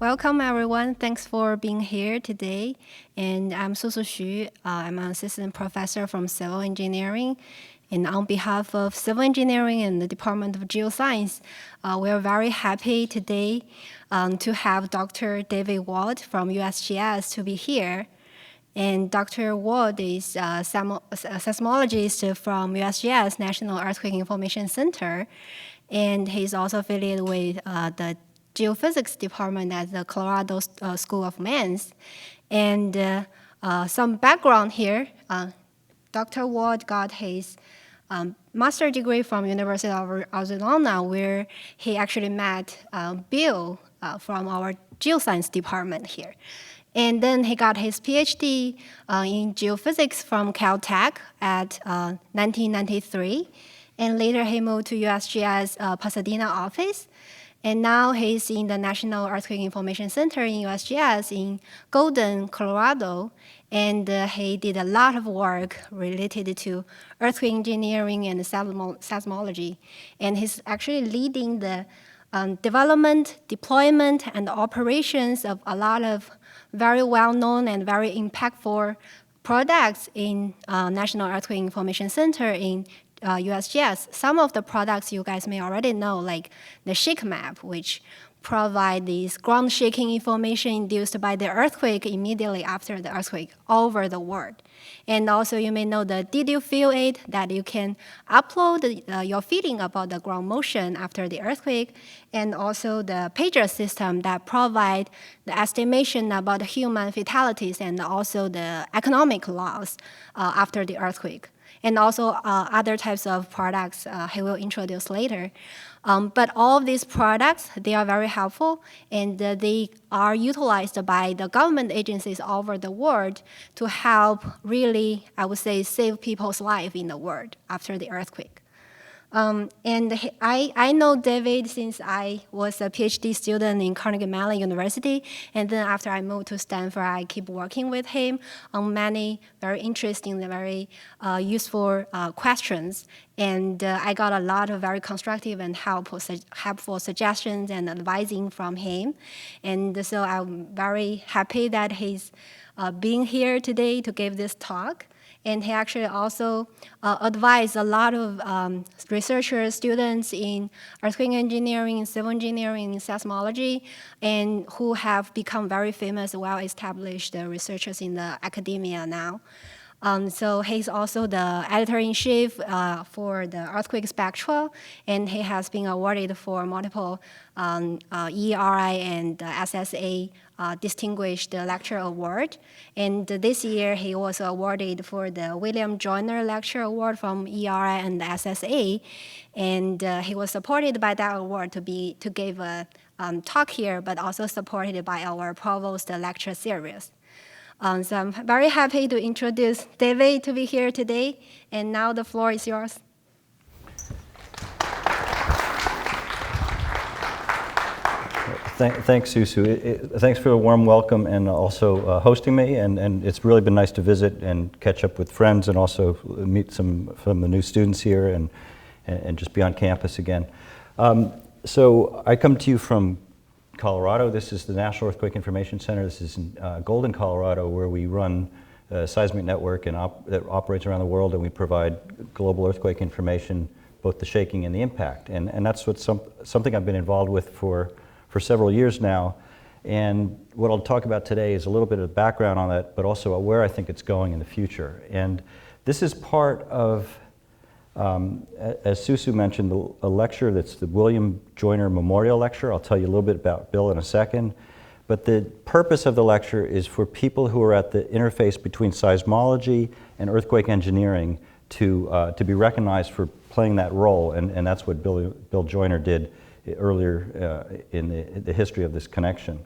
Welcome, everyone. Thanks for being here today. And I'm Susu Xu. I'm an assistant professor from civil engineering. And on behalf of civil engineering and the Department of Geoscience, we are very happy today to have Dr. David Wald from USGS to be here. And Dr. Wald is a seismologist from USGS National Earthquake Information Center. And he's also affiliated with the Geophysics Department at the Colorado School of Mines. And some background here, Dr. Wald got his master's degree from University of Arizona, where he actually met Bill from our geoscience department here. And then he got his PhD in geophysics from Caltech at 1993. And later he moved to USGS Pasadena office. And now he's in the National Earthquake Information Center in USGS in Golden, Colorado. And he did a lot of work related to earthquake engineering and seismology. And he's actually leading the development, deployment, and operations of a lot of very well-known and very impactful products in National Earthquake Information Center in USGS. Some of the products you guys may already know, like the shake map, which provide these ground shaking information induced by the earthquake immediately after the earthquake all over the world. And also you may know the Did You Feel It, that you can upload your feeling about the ground motion after the earthquake, and also the pager system that provide the estimation about human fatalities and also the economic loss after the earthquake. And also other types of products he will introduce later. But all of these products, they are very helpful, and they are utilized by the government agencies all over the world to help really, I would say, save people's life in the world after the earthquake. And I know David since I was a PhD student in Carnegie Mellon University, and then after I moved to Stanford, I keep working with him on many very interesting and very useful questions. And I got a lot of very constructive and helpful suggestions and advising from him. And so I'm very happy that he's being here today to give this talk. And he actually also advised a lot of researchers, students in earthquake engineering, civil engineering, seismology, and who have become very famous, well-established researchers in the academia now. So he's also the editor-in-chief for the Earthquake Spatial, and he has been awarded for multiple ERI and SSA Distinguished Lecture Award. And this year, he was awarded for the William Joyner Lecture Award from ERI and SSA. And he was supported by that award to give a talk here, but also supported by our Provost lecture series. So I'm very happy to introduce David to be here today. And now the floor is yours. Thanks, Susu. Thanks for the warm welcome and also hosting me. And it's really been nice to visit and catch up with friends and also meet some of the new students here and just be on campus again. So I come to you from Colorado. This is the National Earthquake Information Center. This is in Golden, Colorado, where we run a seismic network that operates around the world, and we provide global earthquake information, both the shaking and the impact. And that's something I've been involved with for several years now. And what I'll talk about today is a little bit of background on that, but also where I think it's going in the future. And this is part of, as Susu mentioned, a lecture that's the William Joyner Memorial Lecture. I'll tell you a little bit about Bill in a second. But the purpose of the lecture is for people who are at the interface between seismology and earthquake engineering to be recognized for playing that role. And that's what Bill Joyner did earlier in the history of this connection.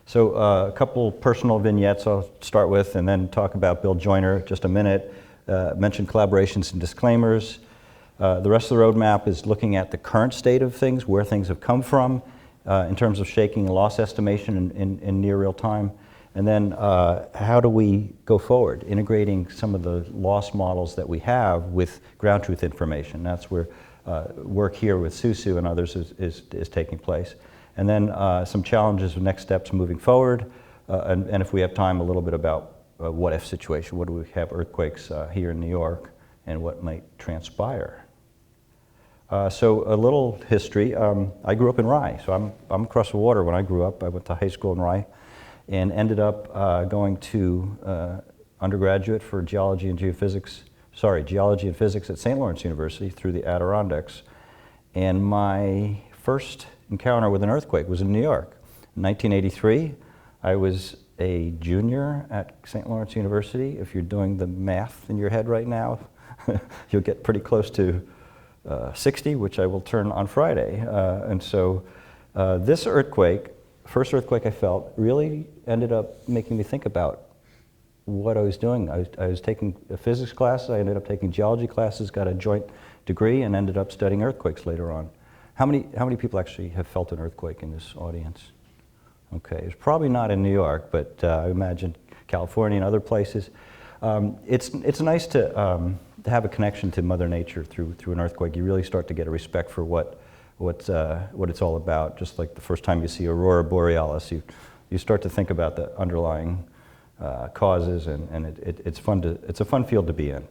So a couple personal vignettes I'll start with, and then talk about Bill Joyner just a minute. Mention collaborations and disclaimers. The rest of the roadmap is looking at the current state of things, where things have come from in terms of shaking and loss estimation in near real time. And then how do we go forward, integrating some of the loss models that we have with ground truth information. That's where work here with Susu and others is taking place. and then some challenges and next steps moving forward, and if we have time, a little bit about what-if situation. What do we have earthquakes here in New York, and what might transpire? So a little history. I grew up in Rye, so I'm across the water. When I grew up, I went to high school in Rye, and ended up going to undergraduate for geology and physics at St. Lawrence University through the Adirondacks. And my first encounter with an earthquake was in New York. In 1983, I was a junior at St. Lawrence University. If you're doing the math in your head right now, you'll get pretty close to 60, which I will turn on Friday. And so this earthquake, first earthquake I felt, really ended up making me think about what I was doing. I was taking a physics class, I ended up taking geology classes, got a joint degree, and ended up studying earthquakes later on. How many people actually have felt an earthquake in this audience? Okay, it's probably not in New York, but I imagine California and other places. It's nice to have a connection to Mother Nature through an earthquake. You really start to get a respect for what it's all about. Just like the first time you see Aurora Borealis, you start to think about the underlying causes, and it's a fun field to be in.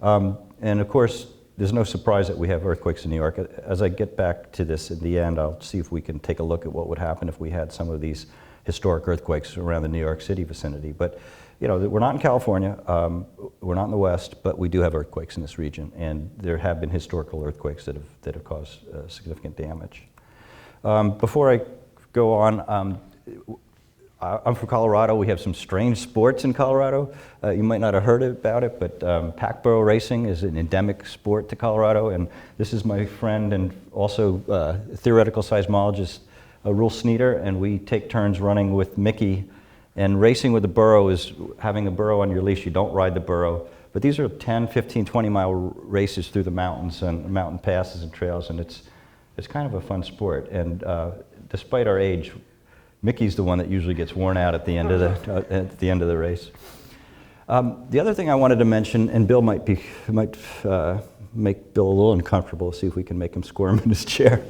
And of course, there's no surprise that we have earthquakes in New York. As I get back to this in the end, I'll see if we can take a look at what would happen if we had some of these historic earthquakes around the New York City vicinity. But you know, we're not in California, we're not in the West, but we do have earthquakes in this region, and there have been historical earthquakes that have caused significant damage. Before I go on, I'm from Colorado. We have some strange sports in Colorado. You might not have heard about it, but pack burro racing is an endemic sport to Colorado, and this is my friend and also theoretical seismologist, Rule Sneeder, and we take turns running with Mickey. And racing with the burro is having a burro on your leash. You don't ride the burro. But these are 10, 15, 20-mile races through the mountains and mountain passes and trails, and it's kind of a fun sport. And despite our age, Mickey's the one that usually gets worn out at the end of the race. The other thing I wanted to mention, and Bill might make Bill a little uncomfortable, see if we can make him squirm in his chair.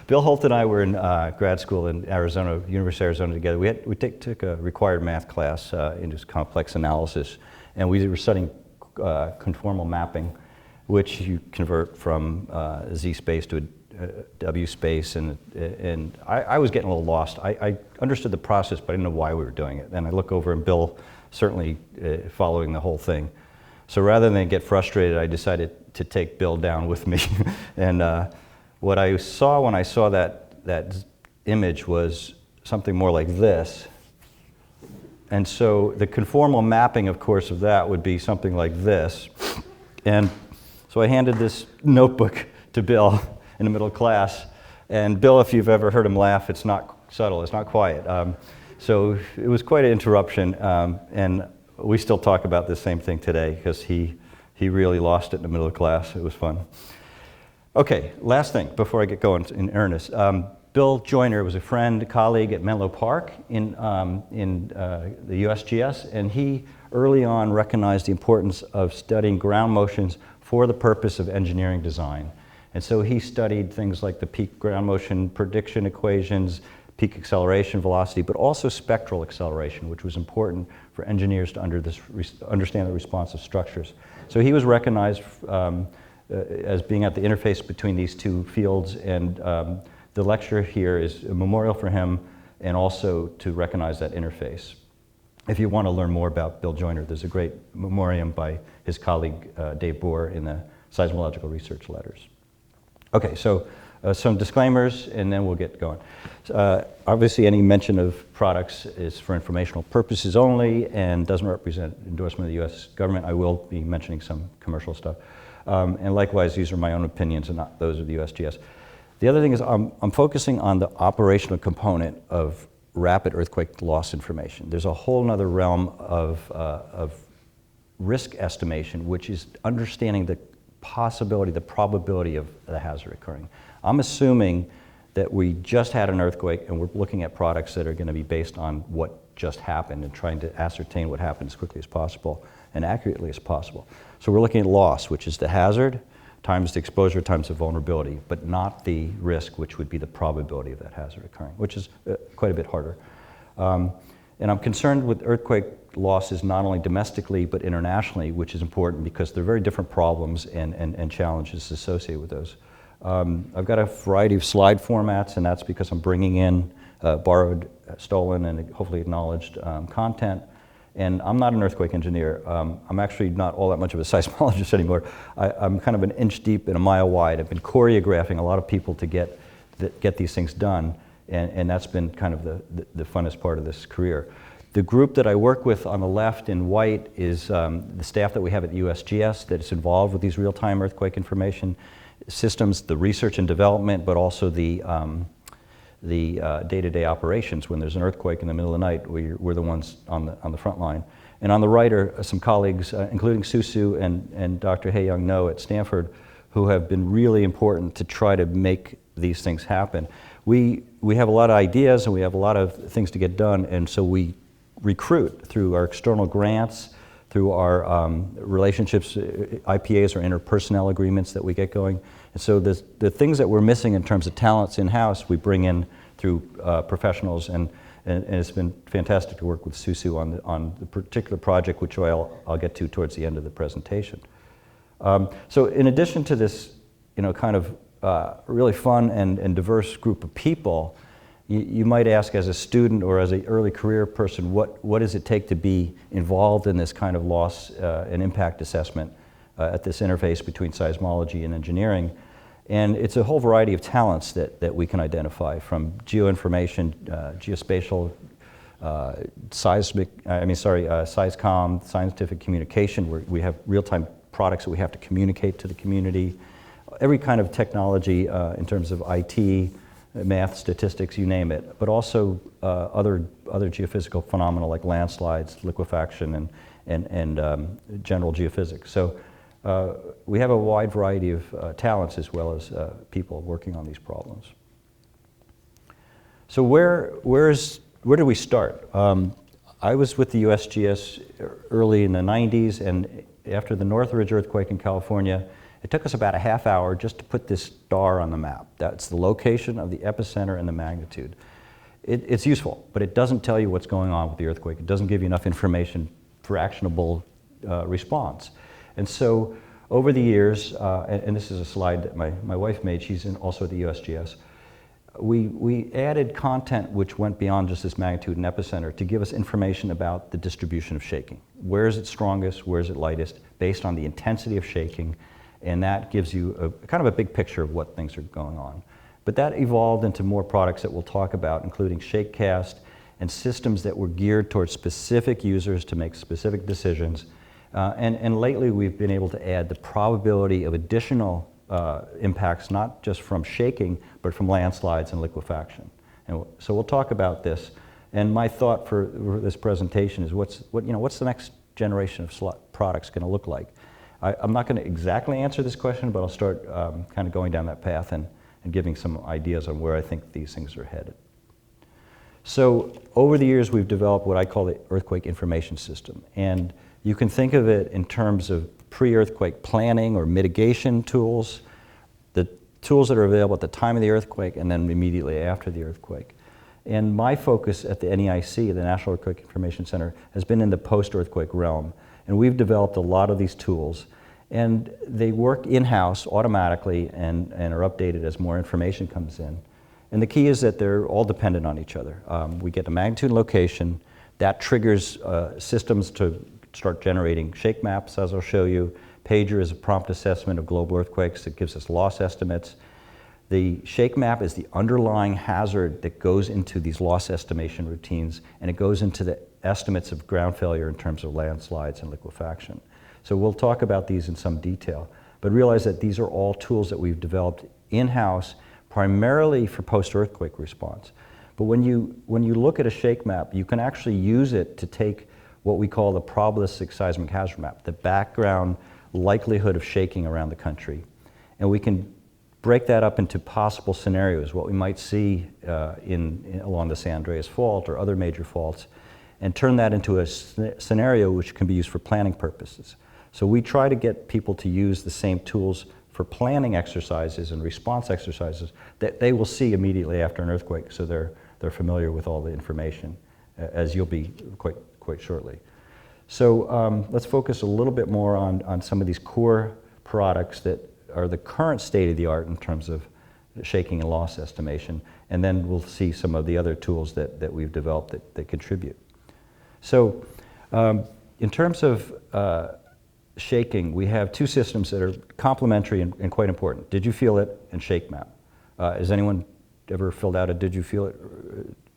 Bill Holt and I were in grad school in Arizona, University of Arizona together. We took a required math class into complex analysis, and we were studying conformal mapping, which you convert from Z space to a W space, and I was getting a little lost. I understood the process, but I didn't know why we were doing it. And I look over, and Bill certainly following the whole thing. So rather than get frustrated, I decided to take Bill down with me. And what I saw when I saw that image was something more like this. And so the conformal mapping, of course, of that would be something like this. And so I handed this notebook to Bill in the middle of class. And Bill, if you've ever heard him laugh, it's not subtle, it's not quiet. So it was quite an interruption. And we still talk about the same thing today, because he really lost it in the middle of class. It was fun. Okay, last thing before I get going in earnest. Bill Joyner was a friend, a colleague at Menlo Park in the USGS, and he early on recognized the importance of studying ground motions for the purpose of engineering design. And so he studied things like the peak ground motion prediction equations, peak acceleration velocity, but also spectral acceleration, which was important for engineers to understand the responsive structures. So he was recognized as being at the interface between these two fields, and the lecture here is a memorial for him and also to recognize that interface. If you want to learn more about Bill Joyner, there's a great memoriam by his colleague Dave Bohr in the Seismological Research Letters. Okay, so some disclaimers and then we'll get going. Obviously any mention of products is for informational purposes only and doesn't represent endorsement of the US government. I will be mentioning some commercial stuff. And likewise, these are my own opinions and not those of the USGS. The other thing is I'm focusing on the operational component of rapid earthquake loss information. There's a whole nother realm of risk estimation, which is understanding the possibility, the probability of the hazard occurring. I'm assuming that we just had an earthquake and we're looking at products that are going to be based on what just happened and trying to ascertain what happened as quickly as possible and accurately as possible. So we're looking at loss, which is the hazard, times the exposure times the vulnerability, but not the risk, which would be the probability of that hazard occurring, which is quite a bit harder. And I'm concerned with earthquake losses not only domestically but internationally, which is important because there are very different problems and challenges associated with those. I've got a variety of slide formats, and that's because I'm bringing in borrowed, stolen, and hopefully acknowledged content. And I'm not an earthquake engineer. I'm actually not all that much of a seismologist anymore. I'm kind of an inch deep and a mile wide. I've been choreographing a lot of people to get these things done, and that's been kind of the funnest part of this career. The group that I work with on the left in white is the staff that we have at USGS that is involved with these real-time earthquake information systems, the research and development, but also the day-to-day operations. When there's an earthquake in the middle of the night, we're the ones on the front line. And on the right are some colleagues, including Susu and Dr. Hae-Young No at Stanford, who have been really important to try to make these things happen. We have a lot of ideas and we have a lot of things to get done, and so we recruit through our external grants, through our relationships, IPAs or interpersonnel agreements that we get going. And so the things that we're missing in terms of talents in-house, we bring in through professionals, and it's been fantastic to work with Susu on the particular project, which I'll get to towards the end of the presentation. So in addition to this, kind of really fun and diverse group of people, you might ask as a student or as an early career person, what does it take to be involved in this kind of loss and impact assessment at this interface between seismology and engineering? And it's a whole variety of talents that we can identify, from geoinformation, geospatial, SciComm, scientific communication, where we have real-time products that we have to communicate to the community, every kind of technology in terms of IT, math, statistics, you name it, but also other geophysical phenomena like landslides, liquefaction, and general geophysics. So we have a wide variety of talents as well as people working on these problems. So where do we start? I was with the USGS early in the 90s, and after the Northridge earthquake in California, it took us about a half hour just to put this star on the map. That's the location of the epicenter and the magnitude. It's useful, but it doesn't tell you what's going on with the earthquake. It doesn't give you enough information for actionable response. And so over the years, and this is a slide that my wife made, she's also at the USGS, we added content which went beyond just this magnitude and epicenter to give us information about the distribution of shaking. Where is it strongest, where is it lightest, based on the intensity of shaking. And that gives you kind of a big picture of what things are going on. But that evolved into more products that we'll talk about, including ShakeCast and systems that were geared towards specific users to make specific decisions. And lately we've been able to add the probability of additional impacts, not just from shaking, but from landslides and liquefaction. And so we'll talk about this. And my thought for this presentation is what's the next generation of products going to look like? I'm not going to exactly answer this question, but I'll start kind of going down that path and giving some ideas on where I think these things are headed. So over the years, we've developed what I call the earthquake information system. And you can think of it in terms of pre-earthquake planning or mitigation tools, the tools that are available at the time of the earthquake and then immediately after the earthquake. And my focus at the NEIC, the National Earthquake Information Center, has been in the post-earthquake realm. And we've developed a lot of these tools, and they work in-house automatically and are updated as more information comes in. And the key is that they're all dependent on each other. We get the magnitude and location. That triggers systems to start generating shake maps, as I'll show you. Pager is a prompt assessment of global earthquakes that gives us loss estimates. The shake map is the underlying hazard that goes into these loss estimation routines, and it goes into the estimates of ground failure in terms of landslides and liquefaction. So we'll talk about these in some detail, but realize that these are all tools that we've developed in-house primarily for post-earthquake response. But when you look at a shake map, you can actually use it to take what we call the probabilistic seismic hazard map, the background likelihood of shaking around the country. And we can break that up into possible scenarios, what we might see along the San Andreas Fault or other major faults, and turn that into a scenario which can be used for planning purposes. So we try to get people to use the same tools for planning exercises and response exercises that they will see immediately after an earthquake, so they're familiar with all the information, as you'll be quite shortly. So let's focus a little bit more on some of these core products that are the current state of the art in terms of shaking and loss estimation, and then we'll see some of the other tools that we've developed that contribute. So in terms of shaking, we have two systems that are complementary and quite important. Did you feel it and shake map. Has anyone ever filled out a did you feel it?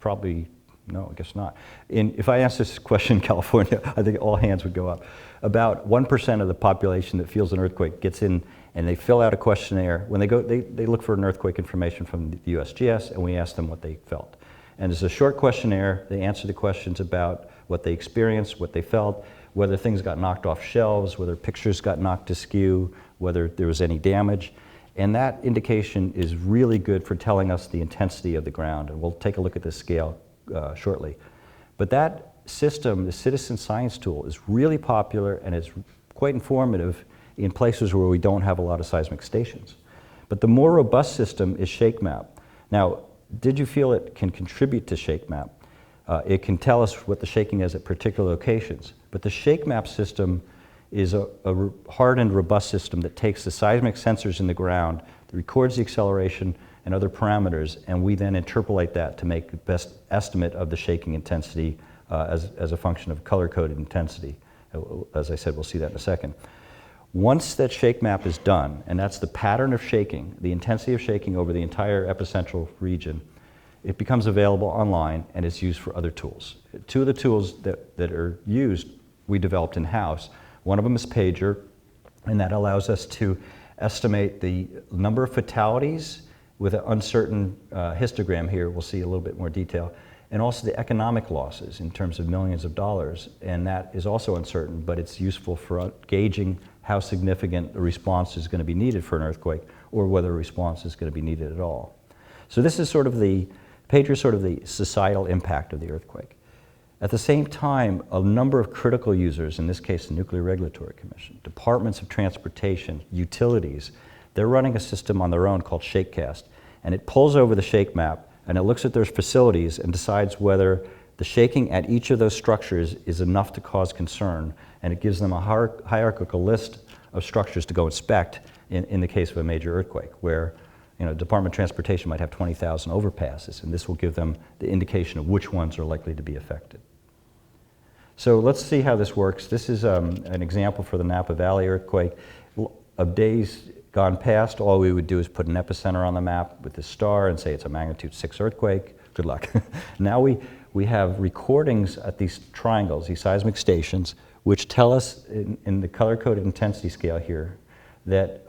Probably no, I guess not. If I asked this question in California, I think all hands would go up. About 1% of the population that feels an earthquake gets in and they fill out a questionnaire. When they go, they look for an earthquake information from the USGS, and we ask them what they felt. And it's a short questionnaire. They answer the questions about what they experienced, what they felt, whether things got knocked off shelves, whether pictures got knocked askew, whether there was any damage. And that indication is really good for telling us the intensity of the ground. And we'll take a look at this scale shortly. But that system, the citizen science tool, is really popular and is quite informative in places where we don't have a lot of seismic stations. But the more robust system is ShakeMap. Now, did you feel it can contribute to ShakeMap? It can tell us what the shaking is at particular locations. But the ShakeMap system is a hardened, robust system that takes the seismic sensors in the ground, that records the acceleration and other parameters, and we then interpolate that to make the best estimate of the shaking intensity as a function of color-coded intensity. As I said, we'll see that in a second. Once that shake map is done, and that's the pattern of shaking, the intensity of shaking over the entire epicentral region, it becomes available online and is used for other tools. Two of the tools that are used, we developed in-house. One of them is Pager, and that allows us to estimate the number of fatalities with an uncertain histogram here. We'll see a little bit more detail. And also the economic losses in terms of millions of dollars. And that is also uncertain, but it's useful for gauging how significant a response is going to be needed for an earthquake, or whether a response is going to be needed at all. So this is Pager is sort of the societal impact of the earthquake. At the same time, a number of critical users, in this case the Nuclear Regulatory Commission, departments of transportation, utilities, they're running a system on their own called ShakeCast, and it pulls over the shake map and it looks at their facilities and decides whether the shaking at each of those structures is enough to cause concern, and it gives them a hierarchical list of structures to go inspect in the case of a major earthquake, where Department of Transportation might have 20,000 overpasses, and this will give them the indication of which ones are likely to be affected. So let's see how this works. This is an example for the Napa Valley earthquake. Of days gone past, all we would do is put an epicenter on the map with this star and say it's a magnitude 6 earthquake. Good luck. Now we have recordings at these triangles, these seismic stations, which tell us in the color-coded intensity scale here that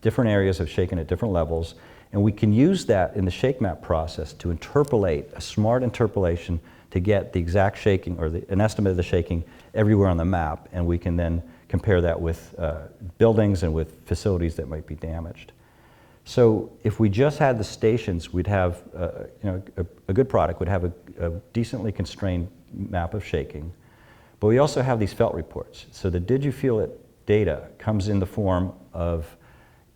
different areas have shaken at different levels, and we can use that in the shake map process to interpolate, a smart interpolation, to get the exact shaking, or an estimate of the shaking everywhere on the map, and we can then compare that with buildings and with facilities that might be damaged. So if we just had the stations, we'd have a good product, would have a decently constrained map of shaking, but we also have these felt reports. So the Did You Feel It data comes in the form of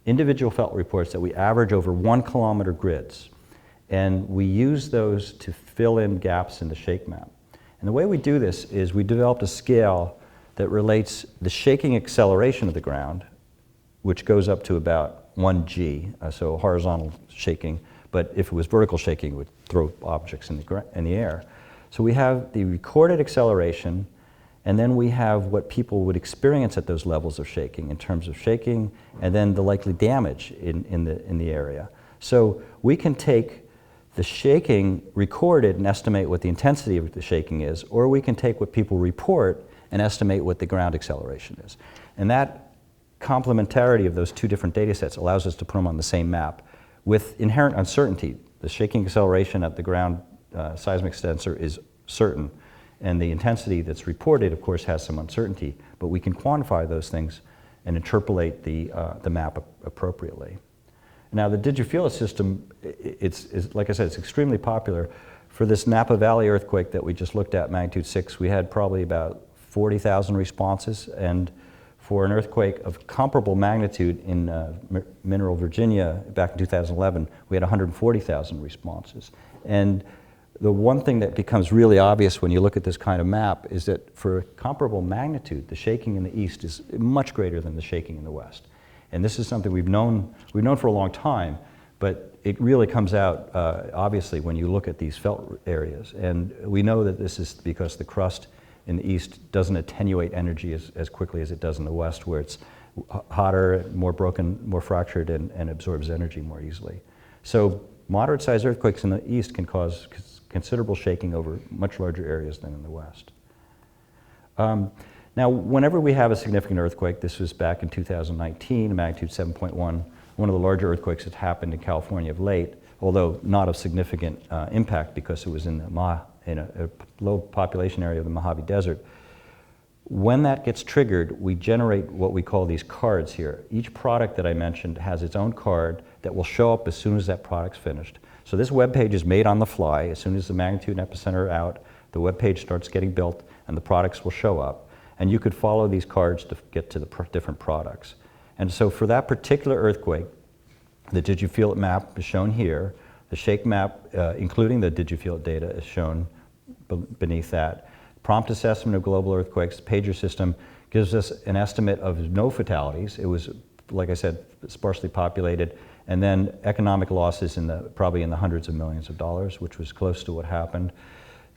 individual felt reports that we average over 1 kilometer grids, and we use those to fill in gaps in the shake map. And the way we do this is we developed a scale that relates the shaking acceleration of the ground, which goes up to about 1 G, so horizontal shaking, but if it was vertical shaking, it would throw objects in the air. So we have the recorded acceleration, and then we have what people would experience at those levels of shaking in terms of shaking, and then the likely damage in the area. So we can take the shaking recorded and estimate what the intensity of the shaking is, or we can take what people report and estimate what the ground acceleration is. And that complementarity of those two different data sets allows us to put them on the same map with inherent uncertainty. The shaking acceleration at the ground seismic sensor is certain, and the intensity that's reported, of course, has some uncertainty, but we can quantify those things and interpolate the map appropriately. Now, the Did You Feel It system, it's like I said, it's extremely popular. For this Napa Valley earthquake that we just looked at, magnitude 6, we had probably about 40,000 responses, and for an earthquake of comparable magnitude in Mineral, Virginia, back in 2011, we had 140,000 responses. And the one thing that becomes really obvious when you look at this kind of map is that for comparable magnitude, the shaking in the east is much greater than the shaking in the west. And this is something we've known for a long time, but it really comes out obviously when you look at these felt areas. And we know that this is because the crust in the east doesn't attenuate energy as quickly as it does in the west, where it's hotter, more broken, more fractured, and absorbs energy more easily. So moderate-sized earthquakes in the east can cause considerable shaking over much larger areas than in the west. Now, whenever we have a significant earthquake, this was back in 2019, magnitude 7.1, one of the larger earthquakes that happened in California of late, although not of significant impact because it was in a low population area of the Mojave Desert. When that gets triggered, we generate what we call these cards here. Each product that I mentioned has its own card that will show up as soon as that product's finished. So this web page is made on the fly. As soon as the magnitude and epicenter are out, the web page starts getting built and the products will show up. And you could follow these cards to get to the different products. And so for that particular earthquake, the Did You Feel It map is shown here. The shake map, including the Did You Feel It data, is shown beneath that. Prompt assessment of global earthquakes, pager system, gives us an estimate of no fatalities. It was, like I said, sparsely populated. And then economic losses probably in the hundreds of millions of dollars, which was close to what happened.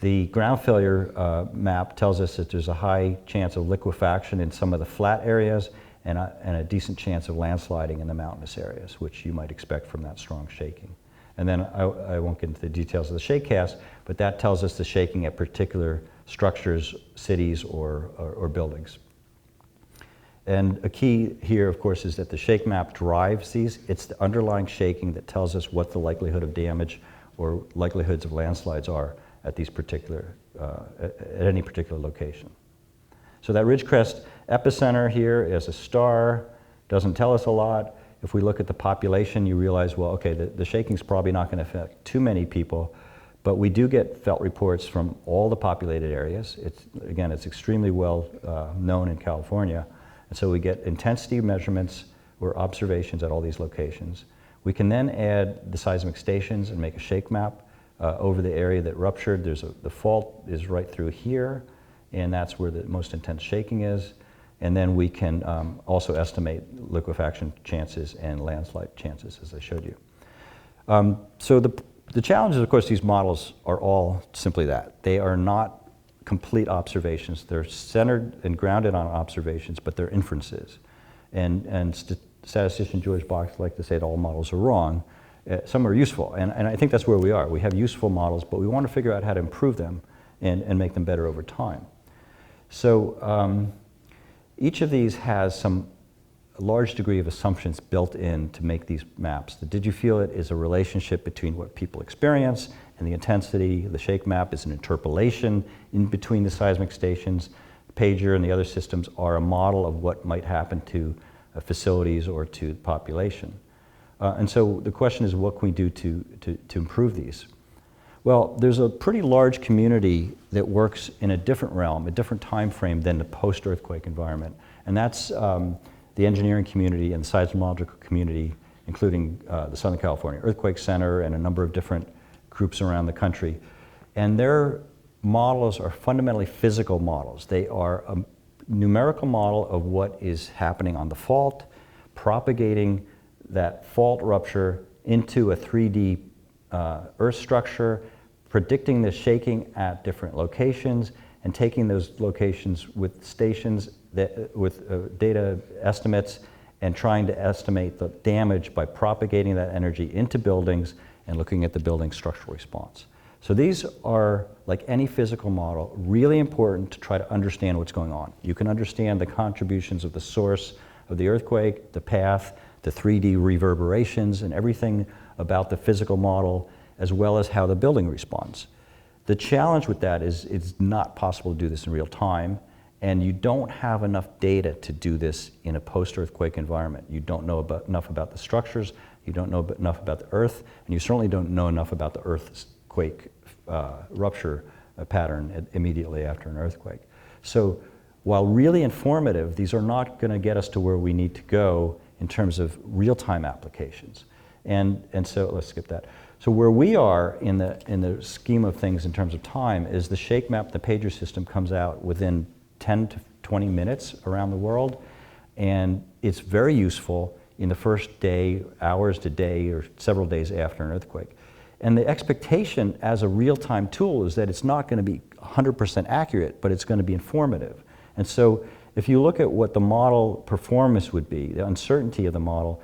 The ground failure map tells us that there's a high chance of liquefaction in some of the flat areas and a decent chance of landsliding in the mountainous areas, which you might expect from that strong shaking. And then I won't get into the details of the shakecast, but that tells us the shaking at particular structures, cities, or buildings. And a key here, of course, is that the shake map drives these. It's the underlying shaking that tells us what the likelihood of damage or likelihoods of landslides are at these at any particular location. So that ridgecrest epicenter here is a star, doesn't tell us a lot. If we look at the population, you realize, well, okay, the shaking's probably not going to affect too many people, but we do get felt reports from all the populated areas. It's extremely well known in California. And so we get intensity measurements or observations at all these locations. We can then add the seismic stations and make a shake map over the area that ruptured. The fault is right through here, and that's where the most intense shaking is. And then we can also estimate liquefaction chances and landslide chances, as I showed you. So the challenge is, of course, these models are all simply that. They are not complete observations. They're centered and grounded on observations, but they're inferences. And statistician George Box likes to say that all models are wrong. Some are useful, and I think that's where we are. We have useful models, but we want to figure out how to improve them and make them better over time. So each of these has some large degree of assumptions built in to make these maps. The Did You Feel It is a relationship between what people experience and the intensity. The shake map is an interpolation in between the seismic stations. Pager and the other systems are a model of what might happen to facilities or to the population. And so the question is, what can we do to improve these? Well, there's a pretty large community that works in a different realm, a different time frame than the post-earthquake environment. And that's the engineering community and the seismological community, including the Southern California Earthquake Center and a number of different groups around the country. And their models are fundamentally physical models. They are a numerical model of what is happening on the fault, propagating that fault rupture into a 3D earth structure, predicting the shaking at different locations, and taking those locations with stations with data estimates and trying to estimate the damage by propagating that energy into buildings and looking at the building structural response. So these are, like any physical model, really important to try to understand what's going on. You can understand the contributions of the source of the earthquake, the path, the 3D reverberations, and everything about the physical model, as well as how the building responds. The challenge with that is it's not possible to do this in real time, and you don't have enough data to do this in a post-earthquake environment. You don't know enough about the structures, you don't know enough about the earth, and you certainly don't know enough about the earthquake rupture pattern immediately after an earthquake. So while really informative, these are not going to get us to where we need to go in terms of real-time applications. And so let's skip that. So where we are in the scheme of things in terms of time is the shake map, the pager system comes out within 10 to 20 minutes around the world, and it's very useful in the first day, hours to day, or several days after an earthquake. And the expectation as a real-time tool is that it's not going to be 100% accurate, but it's going to be informative. And so if you look at what the model performance would be, the uncertainty of the model,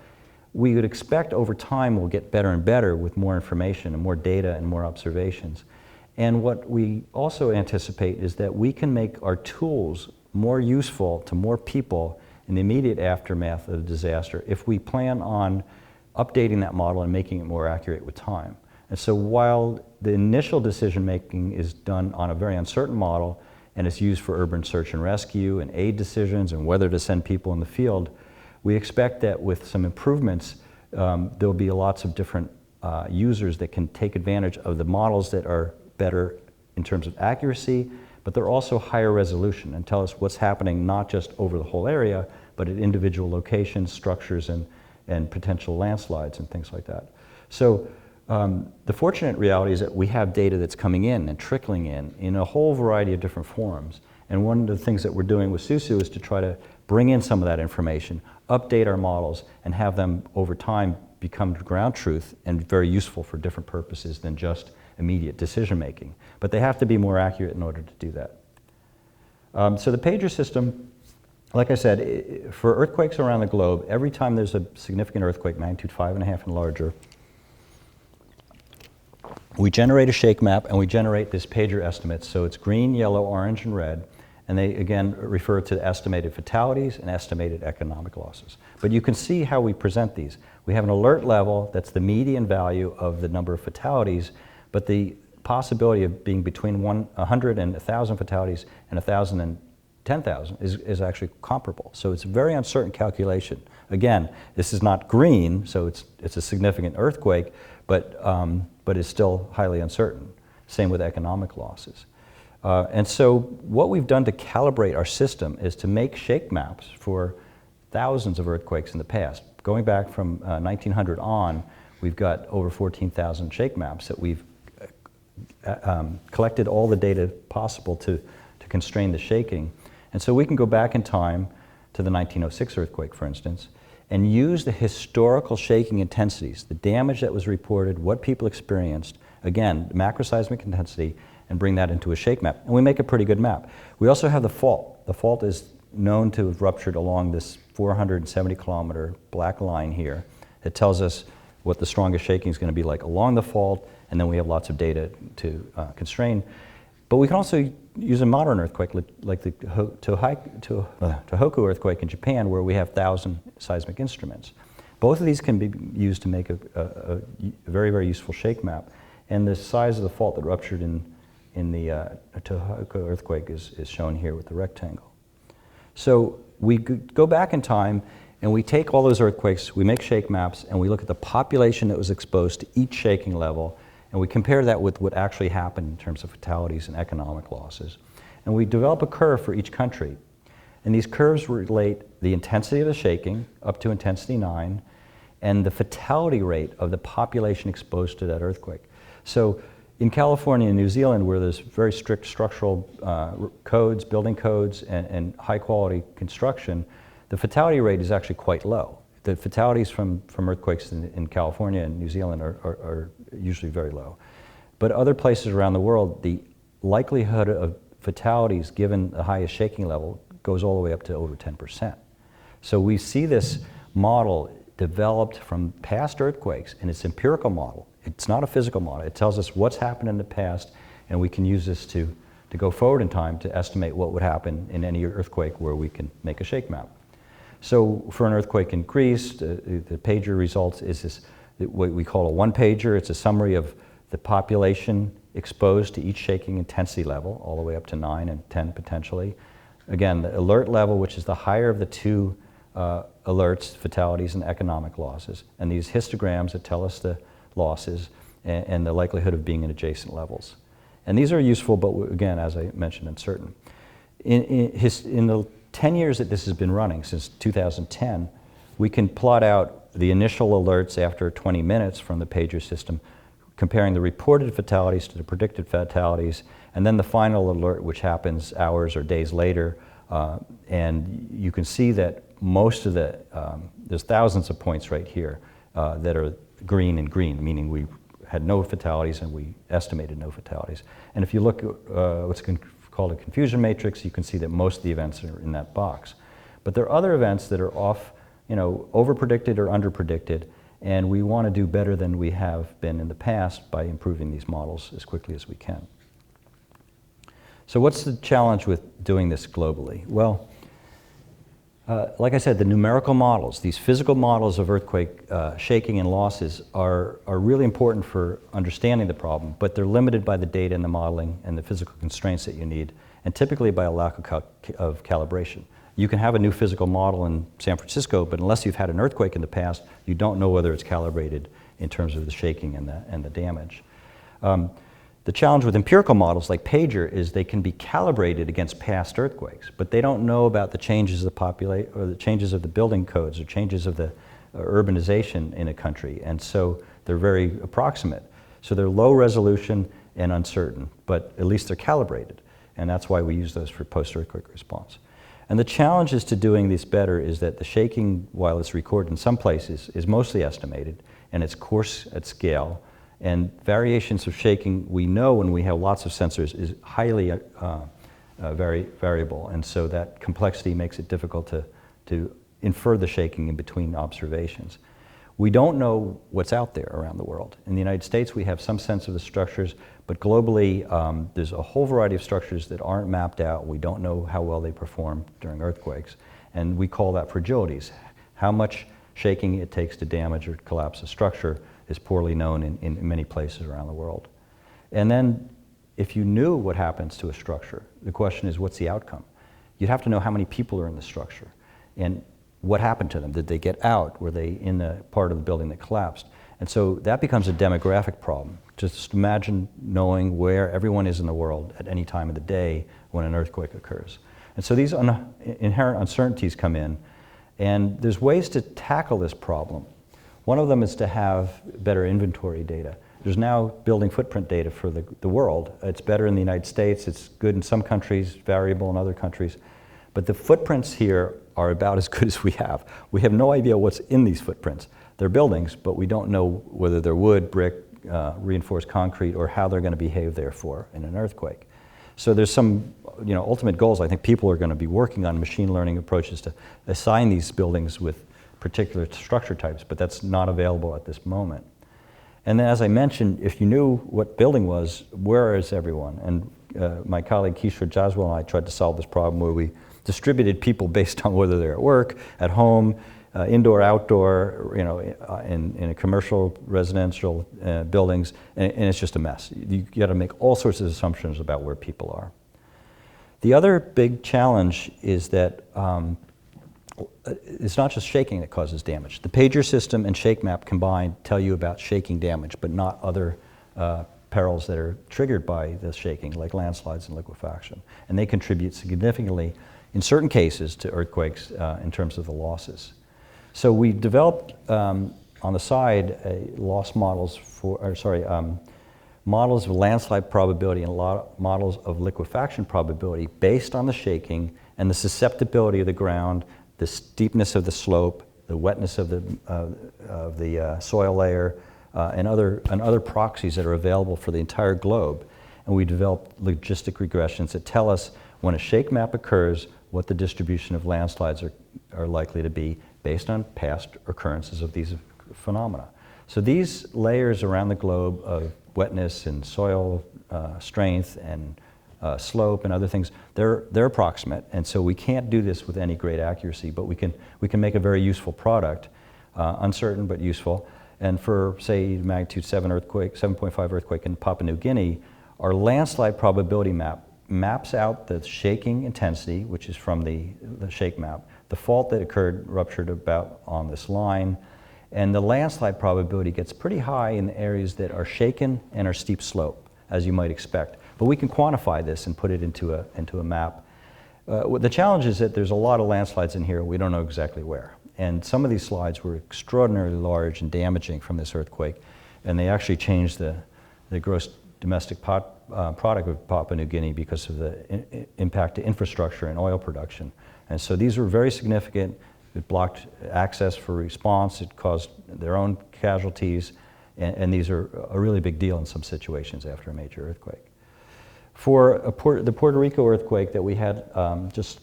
we would expect over time we'll get better and better with more information and more data and more observations. And what we also anticipate is that we can make our tools more useful to more people in the immediate aftermath of the disaster if we plan on updating that model and making it more accurate with time. And so while the initial decision making is done on a very uncertain model and it's used for urban search and rescue and aid decisions and whether to send people in the field, we expect that with some improvements, there'll be lots of different users that can take advantage of the models that are better in terms of accuracy, but they're also higher resolution and tell us what's happening not just over the whole area, but at individual locations, structures, and potential landslides and things like that. So the fortunate reality is that we have data that's coming in and trickling in a whole variety of different forms. And one of the things that we're doing with SUSU is to try to bring in some of that information, update our models, and have them over time become ground truth and very useful for different purposes than just immediate decision making. But they have to be more accurate in order to do that. So the pager system, like I said, for earthquakes around the globe, every time there's a significant earthquake, magnitude 5.5 and larger, we generate a shake map and we generate this pager estimates. So it's green, yellow, orange, and red. And they, again, refer to estimated fatalities and estimated economic losses. But you can see how we present these. We have an alert level that's the median value of the number of fatalities, but the possibility of being between 100 and 1,000 fatalities and 1,000 and 10,000 is actually comparable. So it's a very uncertain calculation. Again, this is not green, so it's a significant earthquake, but it's still highly uncertain. Same with economic losses. And so what we've done to calibrate our system is to make shake maps for thousands of earthquakes in the past. Going back from 1900 on, we've got over 14,000 shake maps that we've collected all the data possible to constrain the shaking. And so we can go back in time to the 1906 earthquake, for instance, and use the historical shaking intensities, the damage that was reported, what people experienced, again, macroseismic intensity, and bring that into a shake map. And we make a pretty good map. We also have the fault. The fault is known to have ruptured along this 470-kilometer black line here. It tells us what the strongest shaking is going to be like along the fault, and then we have lots of data to constrain. But we can also use a modern earthquake like the Tohoku Earthquake in Japan, where we have 1,000 seismic instruments. Both of these can be used to make a very, very useful shake map. And the size of the fault that ruptured in the Tohoku Earthquake is shown here with the rectangle. So we go back in time and we take all those earthquakes, we make shake maps, and we look at the population that was exposed to each shaking level, and we compare that with what actually happened in terms of fatalities and economic losses. And we develop a curve for each country. And these curves relate the intensity of the shaking up to intensity 9 and the fatality rate of the population exposed to that earthquake. So in California and New Zealand, where there's very strict structural codes, building codes, and high quality construction, the fatality rate is actually quite low. The fatalities from earthquakes in California and New Zealand are usually very low. But other places around the world, the likelihood of fatalities given the highest shaking level goes all the way up to over 10%. So we see this model developed from past earthquakes, and it's an empirical model. It's not a physical model. It tells us what's happened in the past, and we can use this to go forward in time to estimate what would happen in any earthquake where we can make a shake map. So for an earthquake in Greece, the pager results is this, what we call a one-pager. It's a summary of the population exposed to each shaking intensity level, all the way up to 9 and 10 potentially. Again, the alert level, which is the higher of the two alerts, fatalities and economic losses, and these histograms that tell us the losses and the likelihood of being in adjacent levels. And these are useful, but again, as I mentioned, uncertain. In the 10 years that this has been running, since 2010, we can plot out the initial alerts after 20 minutes from the pager system, comparing the reported fatalities to the predicted fatalities, and then the final alert, which happens hours or days later. And you can see that most of the, there's thousands of points right here that are green and green, meaning we had no fatalities and we estimated no fatalities. And if you look at what's called a confusion matrix, you can see that most of the events are in that box. But there are other events that are off, over-predicted or under-predicted, and we want to do better than we have been in the past by improving these models as quickly as we can. So what's the challenge with doing this globally? Well, like I said, the numerical models, these physical models of earthquake shaking and losses are really important for understanding the problem, but they're limited by the data and the modeling and the physical constraints that you need, and typically by a lack of calibration. You can have a new physical model in San Francisco, but unless you've had an earthquake in the past, you don't know whether it's calibrated in terms of the shaking and the damage. The challenge with empirical models like Pager is they can be calibrated against past earthquakes, but they don't know about the changes of the population or the changes of the building codes or changes of the urbanization in a country, and so they're very approximate. So they're low resolution and uncertain, but at least they're calibrated, and that's why we use those for post-earthquake response. And the challenges to doing this better is that the shaking, while it's recorded in some places, is mostly estimated, and it's coarse at scale. And variations of shaking, we know when we have lots of sensors, is highly variable. And so that complexity makes it difficult to infer the shaking in between observations. We don't know what's out there around the world. In the United States, we have some sense of the structures, but globally, there's a whole variety of structures that aren't mapped out. We don't know how well they perform during earthquakes. And we call that fragilities. How much shaking it takes to damage or collapse a structure is poorly known in many places around the world. And then if you knew what happens to a structure, the question is, what's the outcome? You'd have to know how many people are in the structure and what happened to them. Did they get out? Were they in the part of the building that collapsed? And so that becomes a demographic problem. Just imagine knowing where everyone is in the world at any time of the day when an earthquake occurs. And so these inherent uncertainties come in, and there's ways to tackle this problem. One of them is to have better inventory data. There's now building footprint data for the world. It's better in the United States, it's good in some countries, variable in other countries. But the footprints here are about as good as we have. We have no idea what's in these footprints. They're buildings, but we don't know whether they're wood, brick, reinforced concrete, or how they're going to behave therefore in an earthquake. So there's some ultimate goals. I think people are going to be working on machine learning approaches to assign these buildings with particular structure types, but that's not available at this moment. And then, as I mentioned, if you knew what building was, where is everyone? And my colleague Kishore Jaswal and I tried to solve this problem where we distributed people based on whether they're at work, at home, indoor, outdoor, in a commercial, residential buildings, and it's just a mess. You got to make all sorts of assumptions about where people are. The other big challenge is that it's not just shaking that causes damage. The pager system and shake map combined tell you about shaking damage, but not other perils that are triggered by the shaking, like landslides and liquefaction. And they contribute significantly, in certain cases, to earthquakes in terms of the losses. So we developed on the side models of landslide probability and models of liquefaction probability based on the shaking and the susceptibility of the ground, the steepness of the slope, the wetness of the soil layer, and other proxies that are available for the entire globe. And we developed logistic regressions that tell us when a shake map occurs, what the distribution of landslides are likely to be based on past occurrences of these phenomena. So these layers around the globe of wetness and soil strength and slope and other things, they're approximate, and so we can't do this with any great accuracy, but we can make a very useful product, uncertain but useful. And for, say, magnitude 7.5 earthquake in Papua New Guinea, our landslide probability map maps out the shaking intensity, which is from the shake map, the fault that ruptured about on this line, and the landslide probability gets pretty high in the areas that are shaken and are steep slope, as you might expect. But we can quantify this and put it into a map. The challenge is that there's a lot of landslides in here. We don't know exactly where. And some of these slides were extraordinarily large and damaging from this earthquake, and they actually changed the gross domestic product of Papua New Guinea because of the impact to infrastructure and oil production. And so these were very significant. It blocked access for response. It caused their own casualties, and these are a really big deal in some situations after a major earthquake. For the Puerto Rico earthquake that we had just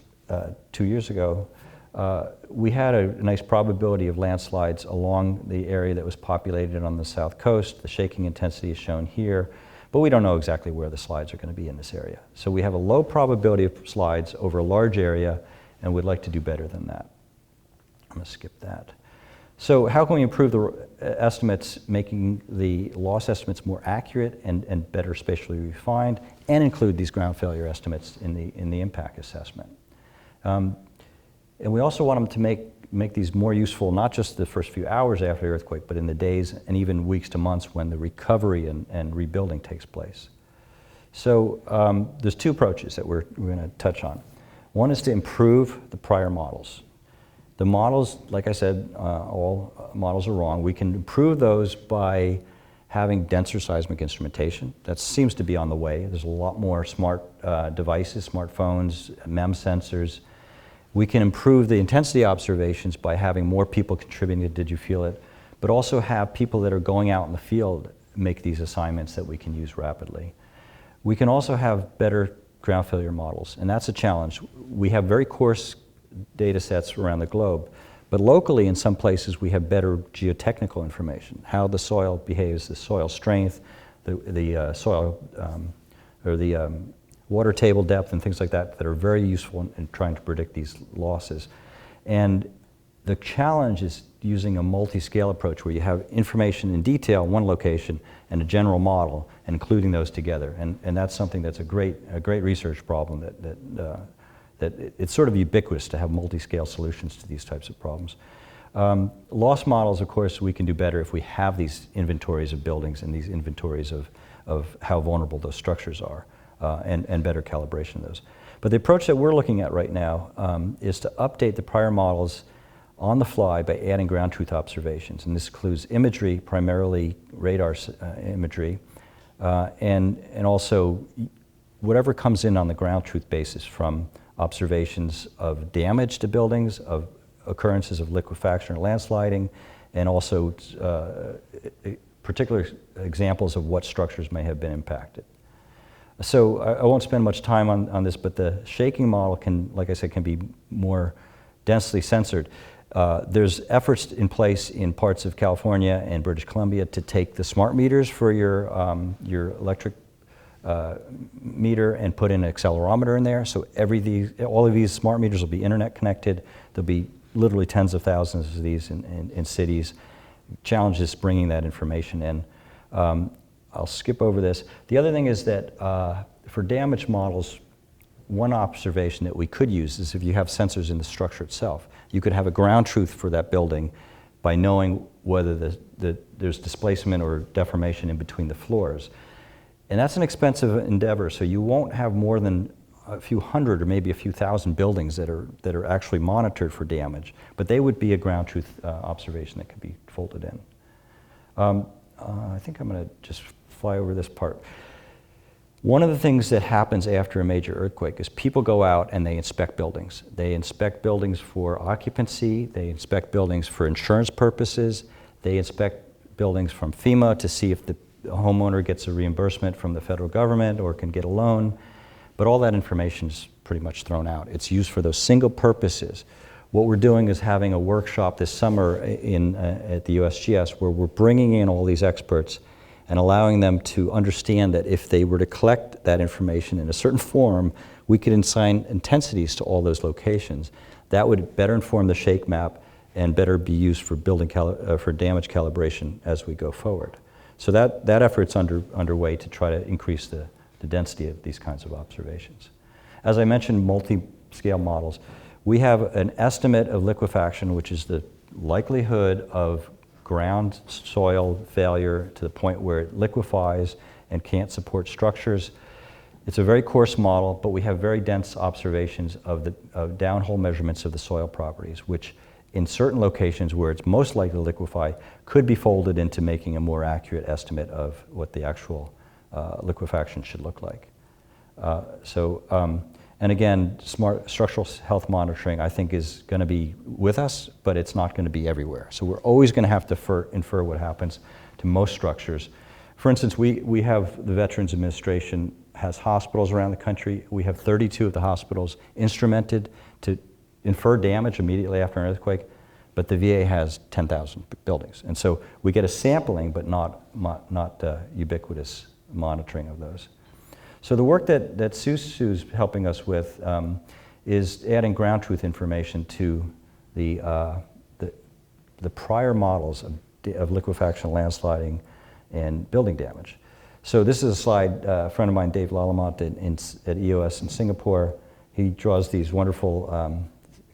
2 years ago, we had a nice probability of landslides along the area that was populated on the south coast. The shaking intensity is shown here, but we don't know exactly where the slides are going to be in this area. So we have a low probability of slides over a large area, and we'd like to do better than that. I'm going to skip that. So how can we improve the estimates, making the loss estimates more accurate and better spatially refined, and include these ground failure estimates in the impact assessment? And we also want them to make these more useful, not just the first few hours after the earthquake, but in the days and even weeks to months when the recovery and rebuilding takes place. So there's two approaches that we're going to touch on. One is to improve the prior models. The models, like I said, all models are wrong. We can improve those by having denser seismic instrumentation. That seems to be on the way. There's a lot more smart devices, smartphones, MEM sensors. We can improve the intensity observations by having more people contributing to Did You Feel It, but also have people that are going out in the field make these assignments that we can use rapidly. We can also have better ground failure models, and that's a challenge. We have very coarse data sets around the globe, but locally in some places we have better geotechnical information, how the soil behaves, the soil strength, the soil or the water table depth and things like that that are very useful in trying to predict these losses. And the challenge is using a multi-scale approach where you have information in detail in one location and a general model and including those together. And that's something that's a great research problem that it's sort of ubiquitous to have multi-scale solutions to these types of problems. Loss models, of course, we can do better if we have these inventories of buildings and these inventories of how vulnerable those structures are, and better calibration of those. But the approach that we're looking at right now is to update the prior models on the fly by adding ground truth observations. And this includes imagery, primarily radar imagery, and also whatever comes in on the ground truth basis from observations of damage to buildings, of occurrences of liquefaction or landsliding, and also particular examples of what structures may have been impacted. So I won't spend much time on this, but the shaking model can, like I said, can be more densely censored. There's efforts in place in parts of California and British Columbia to take the smart meters for your electric meter and put in an accelerometer in there. So all of these smart meters will be internet connected. There'll be literally tens of thousands of these in cities. Challenge is bringing that information in. I'll skip over this. The other thing is that for damage models, one observation that we could use is if you have sensors in the structure itself. You could have a ground truth for that building by knowing whether there's displacement or deformation in between the floors. And that's an expensive endeavor, so you won't have more than a few hundred or maybe a few thousand buildings that are actually monitored for damage, but they would be a ground truth observation that could be folded in. I think I'm going to just fly over this part. One of the things that happens after a major earthquake is people go out and they inspect buildings. They inspect buildings for occupancy, they inspect buildings for insurance purposes, they inspect buildings from FEMA to see if the homeowner gets a reimbursement from the federal government or can get a loan, but all that information is pretty much thrown out. It's used for those single purposes. What we're doing is having a workshop this summer at the USGS where we're bringing in all these experts and allowing them to understand that if they were to collect that information in a certain form, we could assign intensities to all those locations. That would better inform the shake map and better be used for for damage calibration as we go forward. So that effort's underway to try to increase the density of these kinds of observations. As I mentioned, multi-scale models. We have an estimate of liquefaction, which is the likelihood of ground soil failure to the point where it liquefies and can't support structures. It's a very coarse model, but we have very dense observations of downhole measurements of the soil properties, which in certain locations where it's most likely to liquefy could be folded into making a more accurate estimate of what the actual liquefaction should look like. And again, smart structural health monitoring, I think, is going to be with us, but it's not going to be everywhere. So we're always going to have to infer what happens to most structures. For instance, we have the Veterans Administration has hospitals around the country. We have 32 of the hospitals instrumented to infer damage immediately after an earthquake, but the VA has 10,000 buildings. And so we get a sampling, but not ubiquitous monitoring of those. So the work that Susu's helping us with is adding ground truth information to the prior models of liquefaction, landsliding, and building damage. So this is a slide, a friend of mine, Dave Lalamont at EOS in Singapore. He draws these wonderful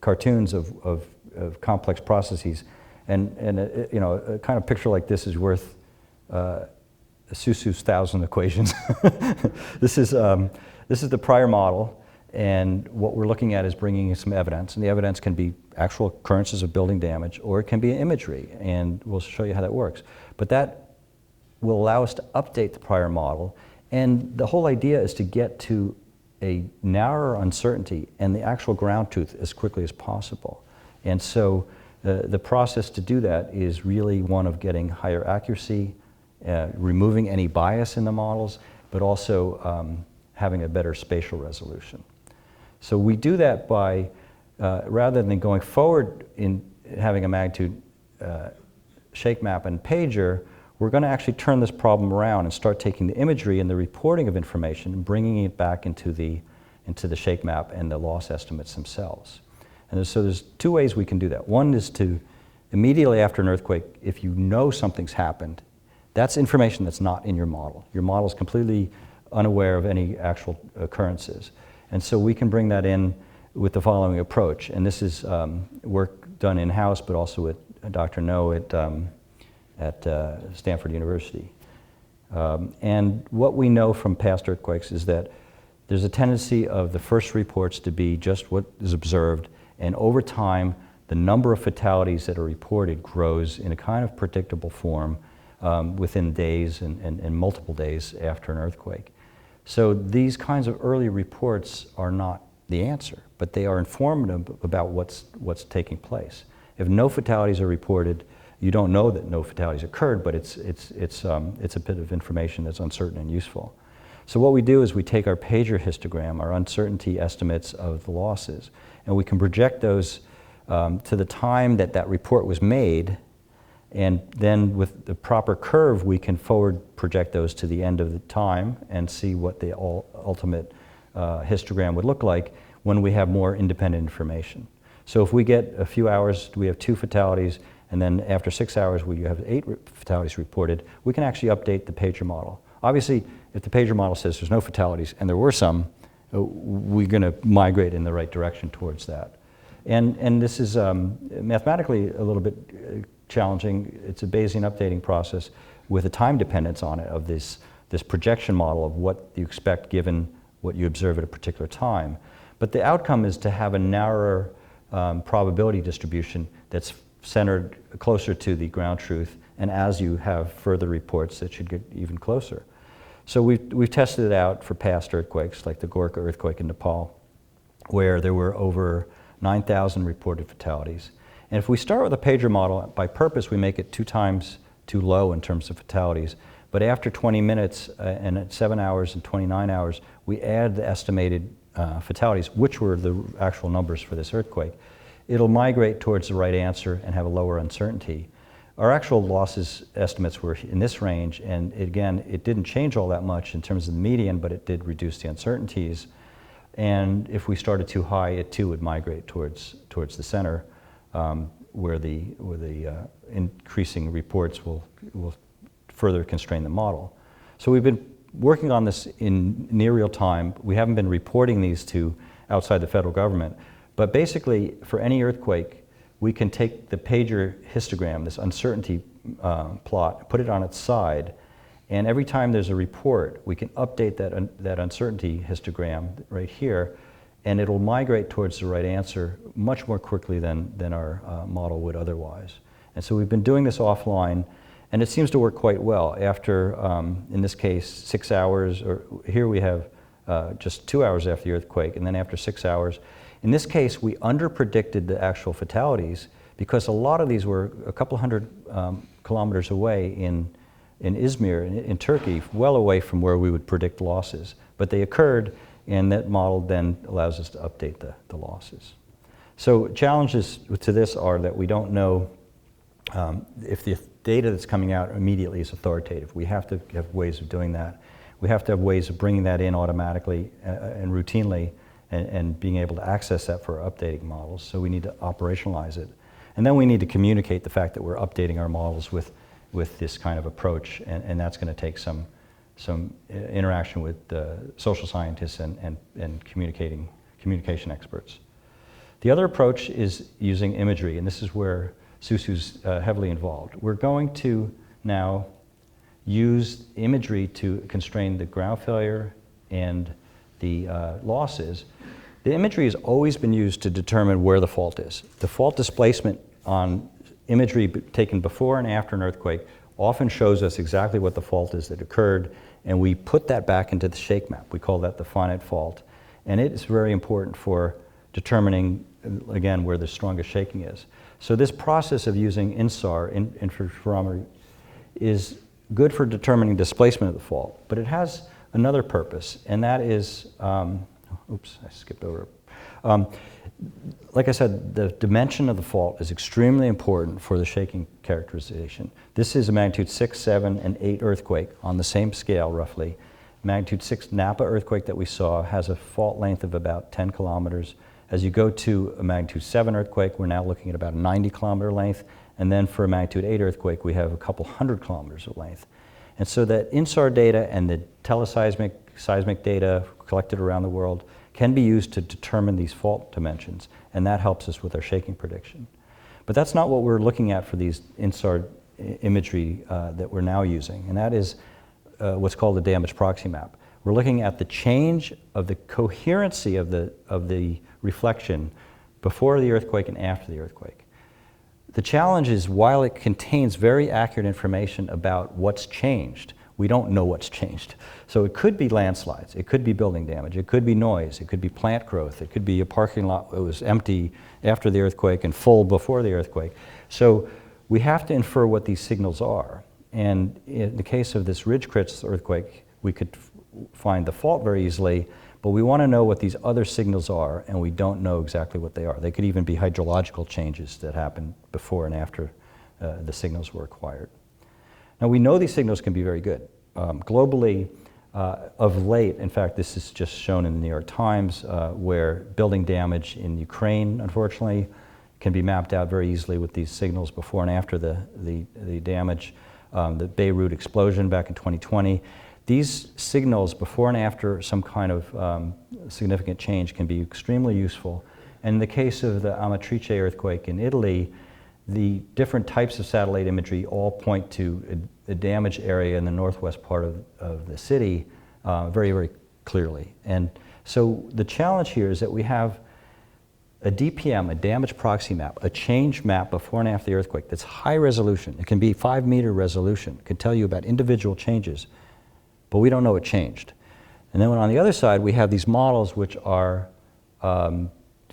cartoons of complex processes, and a kind of picture like this is worth Susu's 1,000 equations. This is the prior model, and what we're looking at is bringing in some evidence, and the evidence can be actual occurrences of building damage, or it can be imagery, and we'll show you how that works. But that will allow us to update the prior model, and the whole idea is to get to a narrower uncertainty and the actual ground truth as quickly as possible. And so the process to do that is really one of getting higher accuracy, removing any bias in the models, but also having a better spatial resolution. So we do that by, rather than going forward in having a magnitude shake map and pager, we're going to actually turn this problem around and start taking the imagery and the reporting of information and bringing it back into the shake map and the loss estimates themselves. And so there's two ways we can do that. One is to immediately after an earthquake, if you know something's happened, that's information that's not in your model. Your model is completely unaware of any actual occurrences. And so we can bring that in with the following approach. And this is work done in-house, but also with Dr. No at Stanford University. And what we know from past earthquakes is that there's a tendency of the first reports to be just what is observed, and over time, the number of fatalities that are reported grows in a kind of predictable form within days and multiple days after an earthquake. So these kinds of early reports are not the answer, but they are informative about what's taking place. If no fatalities are reported, you don't know that no fatalities occurred, but it's a bit of information that's uncertain and useful. So what we do is we take our pager histogram, our uncertainty estimates of the losses, and we can project those to the time that that report was made, and then with the proper curve, we can forward project those to the end of the time and see what the ultimate histogram would look like when we have more independent information. So if we get a few hours, we have 2 fatalities, and then after 6 hours we have 8 fatalities reported, we can actually update the pager model. Obviously, if the pager model says there's no fatalities, and there were some, we're going to migrate in the right direction towards that. And this is mathematically a little bit challenging. It's a Bayesian updating process with a time dependence on it of this projection model of what you expect given what you observe at a particular time. But the outcome is to have a narrower probability distribution that's centered closer to the ground truth, and as you have further reports, that should get even closer. So we've tested it out for past earthquakes, like the Gorkha earthquake in Nepal, where there were over 9,000 reported fatalities. And if we start with a pager model, by purpose we make it 2 times too low in terms of fatalities, but after 20 minutes and at 7 hours and 29 hours, we add the estimated fatalities, which were the actual numbers for this earthquake. It'll migrate towards the right answer and have a lower uncertainty. Our actual losses estimates were in this range, and again, it didn't change all that much in terms of the median, but it did reduce the uncertainties. And if we started too high, it too would migrate towards the center, where the increasing reports will further constrain the model. So we've been working on this in near real time. We haven't been reporting these to outside the federal government, but basically for any earthquake, we can take the pager histogram, this uncertainty plot, put it on its side, And every time there's a report, we can update that uncertainty histogram right here, and it'll migrate towards the right answer much more quickly than our model would otherwise. And so we've been doing this offline, and it seems to work quite well. After, in this case, 6 hours, or here we have just 2 hours after the earthquake, and then after 6 hours. In this case, we underpredicted the actual fatalities because a lot of these were a couple hundred kilometers away in Izmir, in Turkey, well away from where we would predict losses. But they occurred, and that model then allows us to update the losses. So challenges to this are that we don't know if the data that's coming out immediately is authoritative. We have to have ways of doing that. We have to have ways of bringing that in automatically and routinely and being able to access that for updating models. So we need to operationalize it. And then we need to communicate the fact that we're updating our models with this kind of approach, and that's going to take some interaction with social scientists and communication experts. The other approach is using imagery, and this is where Susu's heavily involved. We're going to now use imagery to constrain the ground failure and the losses. The imagery has always been used to determine where the fault is. The fault displacement on imagery taken before and after an earthquake often shows us exactly what the fault is that occurred, and we put that back into the shake map. We call that the finite fault, and it is very important for determining, again, where the strongest shaking is. So this process of using INSAR, interferometry, is good for determining displacement of the fault, but it has another purpose, and that is, oops, I skipped over. Like I said, the dimension of the fault is extremely important for the shaking characterization. This is a magnitude 6, 7, and 8 earthquake on the same scale, roughly. Magnitude 6 Napa earthquake that we saw has a fault length of about 10 kilometers. As you go to a magnitude 7 earthquake, we're now looking at about a 90-kilometer length. And then for a magnitude 8 earthquake, we have a couple hundred kilometers of length. And so that INSAR data and the seismic data collected around the world can be used to determine these fault dimensions, and that helps us with our shaking prediction. But that's not what we're looking at for these INSAR imagery that we're now using, and that is what's called the damage proxy map. We're looking at the change of the coherency of the reflection before the earthquake and after the earthquake. The challenge is, while it contains very accurate information about what's changed, we don't know what's changed. So it could be landslides, it could be building damage, it could be noise, it could be plant growth, it could be a parking lot that was empty after the earthquake and full before the earthquake. So we have to infer what these signals are. And in the case of this Ridgecrest earthquake, we could find the fault very easily, but we want to know what these other signals are, and we don't know exactly what they are. They could even be hydrological changes that happened before and after the signals were acquired. Now, we know these signals can be very good. Globally, of late, in fact, this is just shown in the New York Times, where building damage in Ukraine, unfortunately, can be mapped out very easily with these signals before and after the damage. The Beirut explosion back in 2020. These signals before and after some kind of significant change can be extremely useful. And in the case of the Amatrice earthquake in Italy, the different types of satellite imagery all point to a damaged area in the northwest part of the city very, very clearly. And so the challenge here is that we have a DPM, a damage proxy map, a change map before and after the earthquake that's high resolution. It can be 5-meter resolution. It can tell you about individual changes, but we don't know what changed. And then on the other side, we have these models which are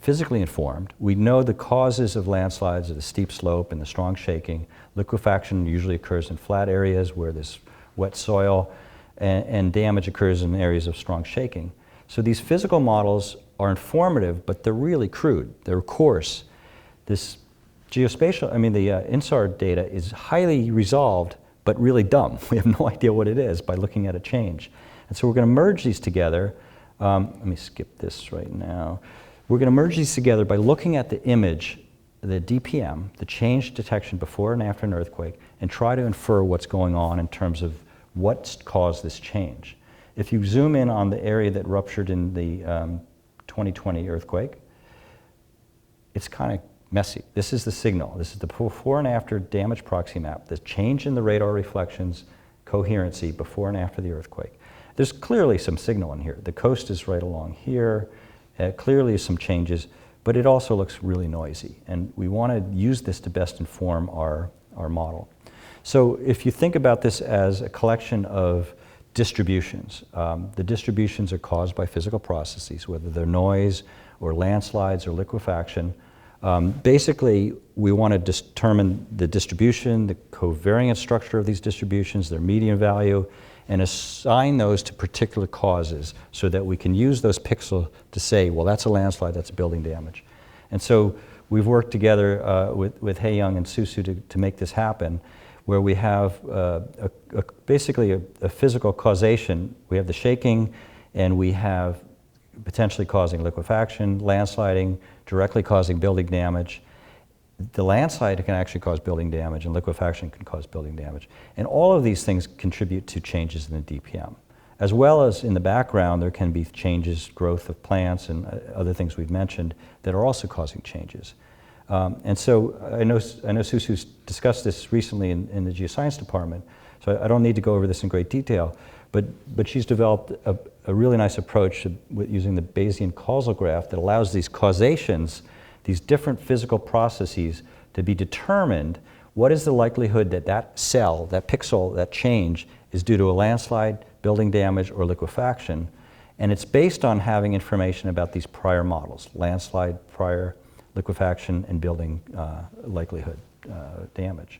physically informed. We know the causes of landslides, the steep slope and the strong shaking. Liquefaction usually occurs in flat areas where there's wet soil, and damage occurs in areas of strong shaking. So these physical models are informative, but they're really crude. They're coarse. This geospatial, the INSAR data is highly resolved, but really dumb. We have no idea what it is by looking at a change. And so we're going to merge these together. Let me skip this right now. We're going to merge these together by looking at the image, the DPM, the change detection before and after an earthquake, and try to infer what's going on in terms of what's caused this change. If you zoom in on the area that ruptured in the 2020 earthquake, it's kind of messy. This is the signal. This is the before and after damage proxy map. The change in the radar reflections coherency before and after the earthquake. There's clearly some signal in here. The coast is right along here, clearly some changes, but it also looks really noisy. And we want to use this to best inform our model. So if you think about this as a collection of distributions, the distributions are caused by physical processes, whether they're noise or landslides or liquefaction. Basically, we want to determine the distribution, the covariance structure of these distributions, their median value, and assign those to particular causes so that we can use those pixels to say, well, that's a landslide, that's building damage. And so we've worked together with Hae-Young and Susu to make this happen, where we have basically a physical causation. We have the shaking, and we have potentially causing liquefaction, landsliding, directly causing building damage. The landslide can actually cause building damage, and liquefaction can cause building damage. And all of these things contribute to changes in the DPM. As well as in the background, there can be changes, growth of plants and other things we've mentioned that are also causing changes. And so I know Susu's discussed this recently in the geoscience department, so I don't need to go over this in great detail, but she's developed a really nice approach with using the Bayesian causal graph that allows these causations, these different physical processes, to be determined. What is the likelihood that that cell, that pixel, that change is due to a landslide, building damage, or liquefaction? And it's based on having information about these prior models, landslide, prior, liquefaction, and building likelihood damage.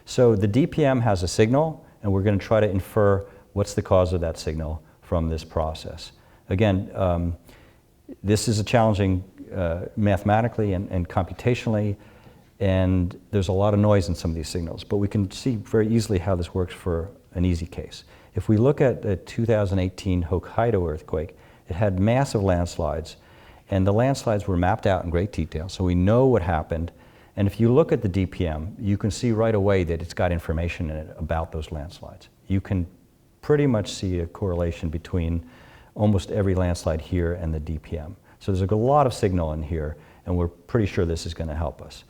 So the DPM has a signal, and we're going to try to infer what's the cause of that signal from this process. Again, this is a challenging mathematically and computationally, and there's a lot of noise in some of these signals, but we can see very easily how this works for an easy case. If we look at the 2018 Hokkaido earthquake, it had massive landslides, and the landslides were mapped out in great detail, so we know what happened. And if you look at the DPM, you can see right away that it's got information in it about those landslides. You can pretty much see a correlation between almost every landslide here and the DPM. So there's a lot of signal in here, and we're pretty sure this is going to help us.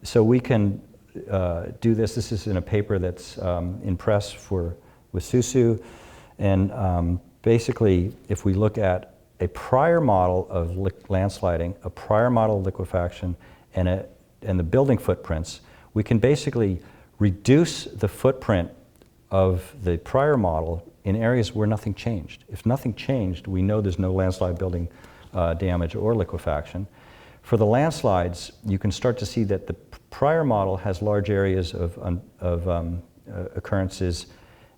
So we can do this. This is in a paper that's in press with Susu. And basically, if we look at a prior model of landsliding, a prior model of liquefaction, and the building footprints, we can basically reduce the footprint of the prior model in areas where nothing changed. If nothing changed, we know there's no landslide, building damage, or liquefaction. For the landslides, you can start to see that the prior model has large areas of occurrences.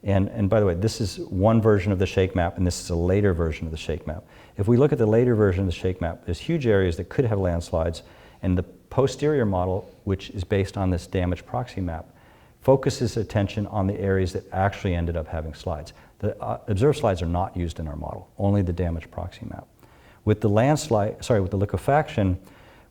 And by the way, this is one version of the shake map, and this is a later version of the shake map. If we look at the later version of the shake map, there's huge areas that could have landslides, and the posterior model, which is based on this damage proxy map, focuses attention on the areas that actually ended up having slides. The observed slides are not used in our model, only the damage proxy map. With the with the liquefaction,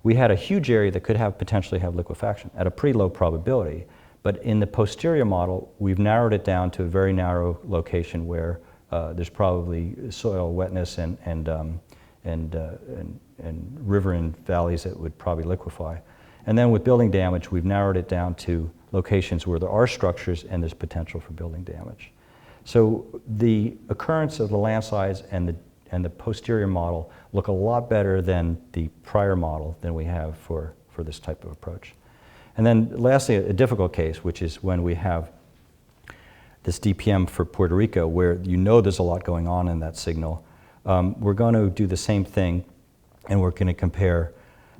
we had a huge area that could potentially have liquefaction at a pretty low probability. But in the posterior model, we've narrowed it down to a very narrow location where there's probably soil wetness and river and valleys that would probably liquefy. And then with building damage, we've narrowed it down to locations where there are structures and there's potential for building damage. So the occurrence of the landslides and the posterior model look a lot better than the prior model than we have for this type of approach. And then lastly, a difficult case, which is when we have this DPM for Puerto Rico, where you know there's a lot going on in that signal. We're going to do the same thing, and we're going to compare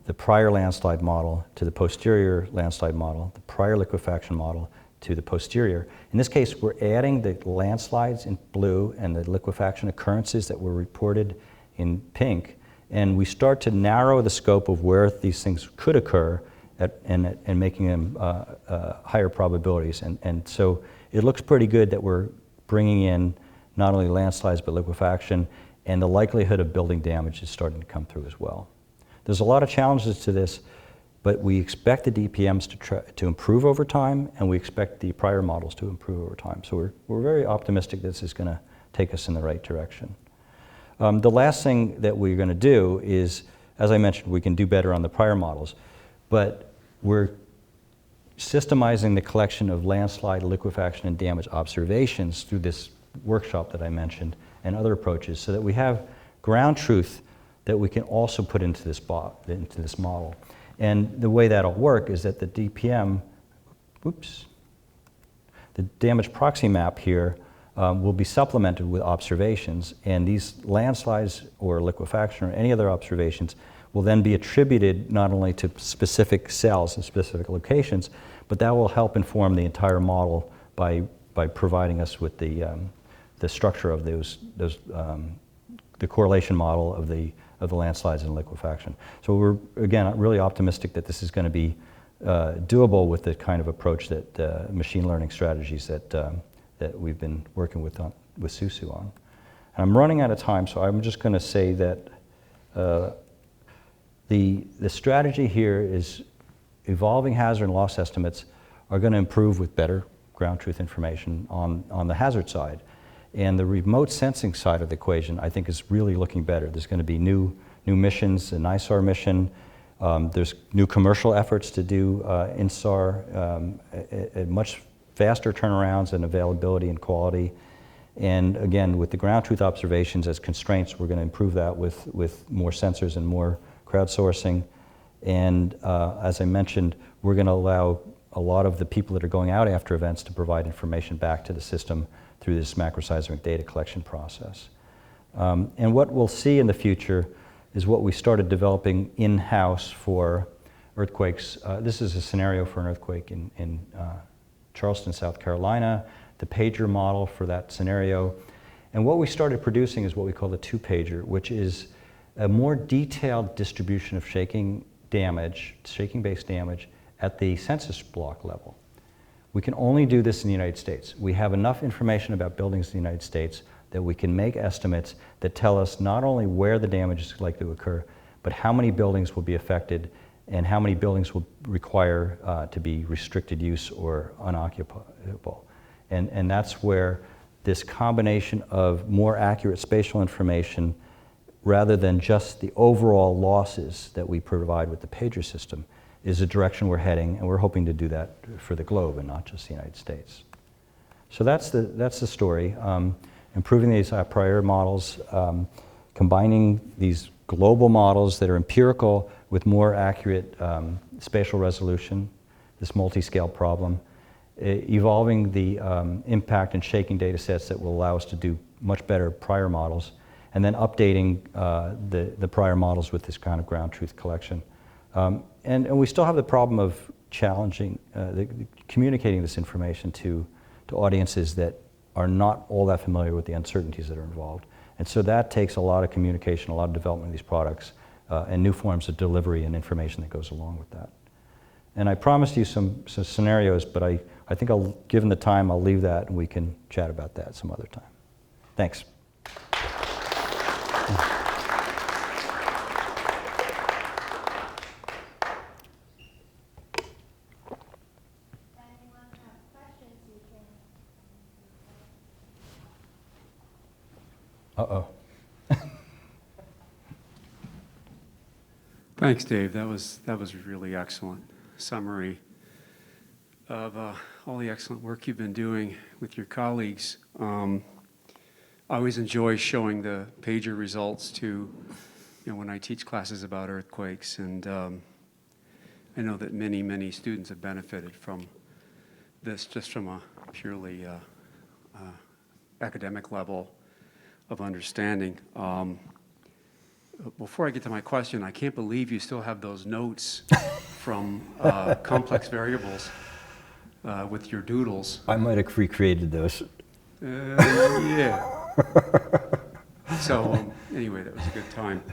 the prior landslide model to the posterior landslide model, the prior liquefaction model to the posterior. In this case, we're adding the landslides in blue and the liquefaction occurrences that were reported in pink, and we start to narrow the scope of where these things could occur and making them higher probabilities. And so it looks pretty good that we're bringing in not only landslides but liquefaction, and the likelihood of building damage is starting to come through as well. There's a lot of challenges to this, but we expect the DPMs to improve over time, and we expect the prior models to improve over time. So we're very optimistic that this is going to take us in the right direction. The last thing that we're going to do is, as I mentioned, we can do better on the prior models, but we're systemizing the collection of landslide, liquefaction, and damage observations through this workshop that I mentioned and other approaches so that we have ground truth that we can also put into this model. And the way that'll work is that the DPM, the damage proxy map here will be supplemented with observations, and these landslides or liquefaction or any other observations will then be attributed not only to specific cells and specific locations, but that will help inform the entire model by providing us with the structure of the correlation model of the landslides and liquefaction. So we're, again, really optimistic that this is going to be doable with the kind of approach that machine learning strategies that we've been working with Susu on. And I'm running out of time, so I'm just going to say that the strategy here is evolving hazard and loss estimates are going to improve with better ground truth information on the hazard side. And the remote sensing side of the equation, I think, is really looking better. There's going to be new missions, an ISAR mission. There's new commercial efforts to do INSAR at much faster turnarounds and availability and quality. And again, with the ground truth observations as constraints, we're going to improve that with more sensors and more crowdsourcing. And as I mentioned, we're going to allow a lot of the people that are going out after events to provide information back to the system through this macroseismic data collection process. And what we'll see in the future is what we started developing in-house for earthquakes. This is a scenario for an earthquake in Charleston, South Carolina, the pager model for that scenario. And what we started producing is what we call the two-pager, which is a more detailed distribution of shaking damage, shaking-based damage, at the census block level. We can only do this in the United States. We have enough information about buildings in the United States that we can make estimates that tell us not only where the damage is likely to occur, but how many buildings will be affected and how many buildings will require to be restricted use or unoccupable. And that's where this combination of more accurate spatial information rather than just the overall losses that we provide with the pager system is the direction we're heading, and we're hoping to do that for the globe and not just the United States. So that's the story. Improving these prior models, combining these global models that are empirical with more accurate spatial resolution, this multi-scale problem, evolving the impact and shaking data sets that will allow us to do much better prior models, and then updating the prior models with this kind of ground truth collection. And we still have the problem of challenging, communicating this information to audiences that are not all that familiar with the uncertainties that are involved. And so that takes a lot of communication, a lot of development of these products, and new forms of delivery and information that goes along with that. And I promised you some scenarios, but I think given the time, I'll leave that and we can chat about that some other time. Thanks. Uh-oh. Thanks, Dave. That was a really excellent summary of all the excellent work you've been doing with your colleagues. I always enjoy showing the pager results to, when I teach classes about earthquakes, and I know that many students have benefited from this just from a purely academic level of understanding. Before I get to my question, I can't believe you still have those notes from complex variables with your doodles. I might have recreated those. Yeah. So anyway, that was a good time.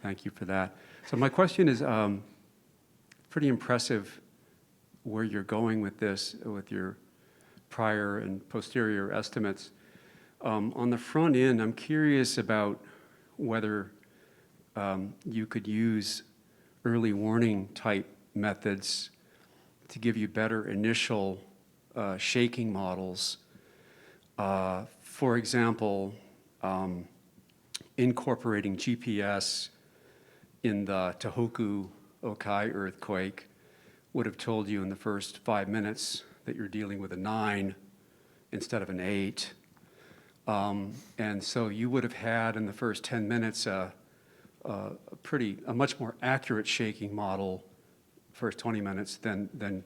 Thank you for that. So my question is pretty impressive where you're going with this, with your prior and posterior estimates. On the front end, I'm curious about whether you could use early warning type methods to give you better initial shaking models. For example, incorporating GPS in the Tohoku Earthquake would have told you in the first 5 minutes that you're dealing with a 9 instead of an 8. And so you would have had in the first 10 minutes a much more accurate shaking model first 20 minutes than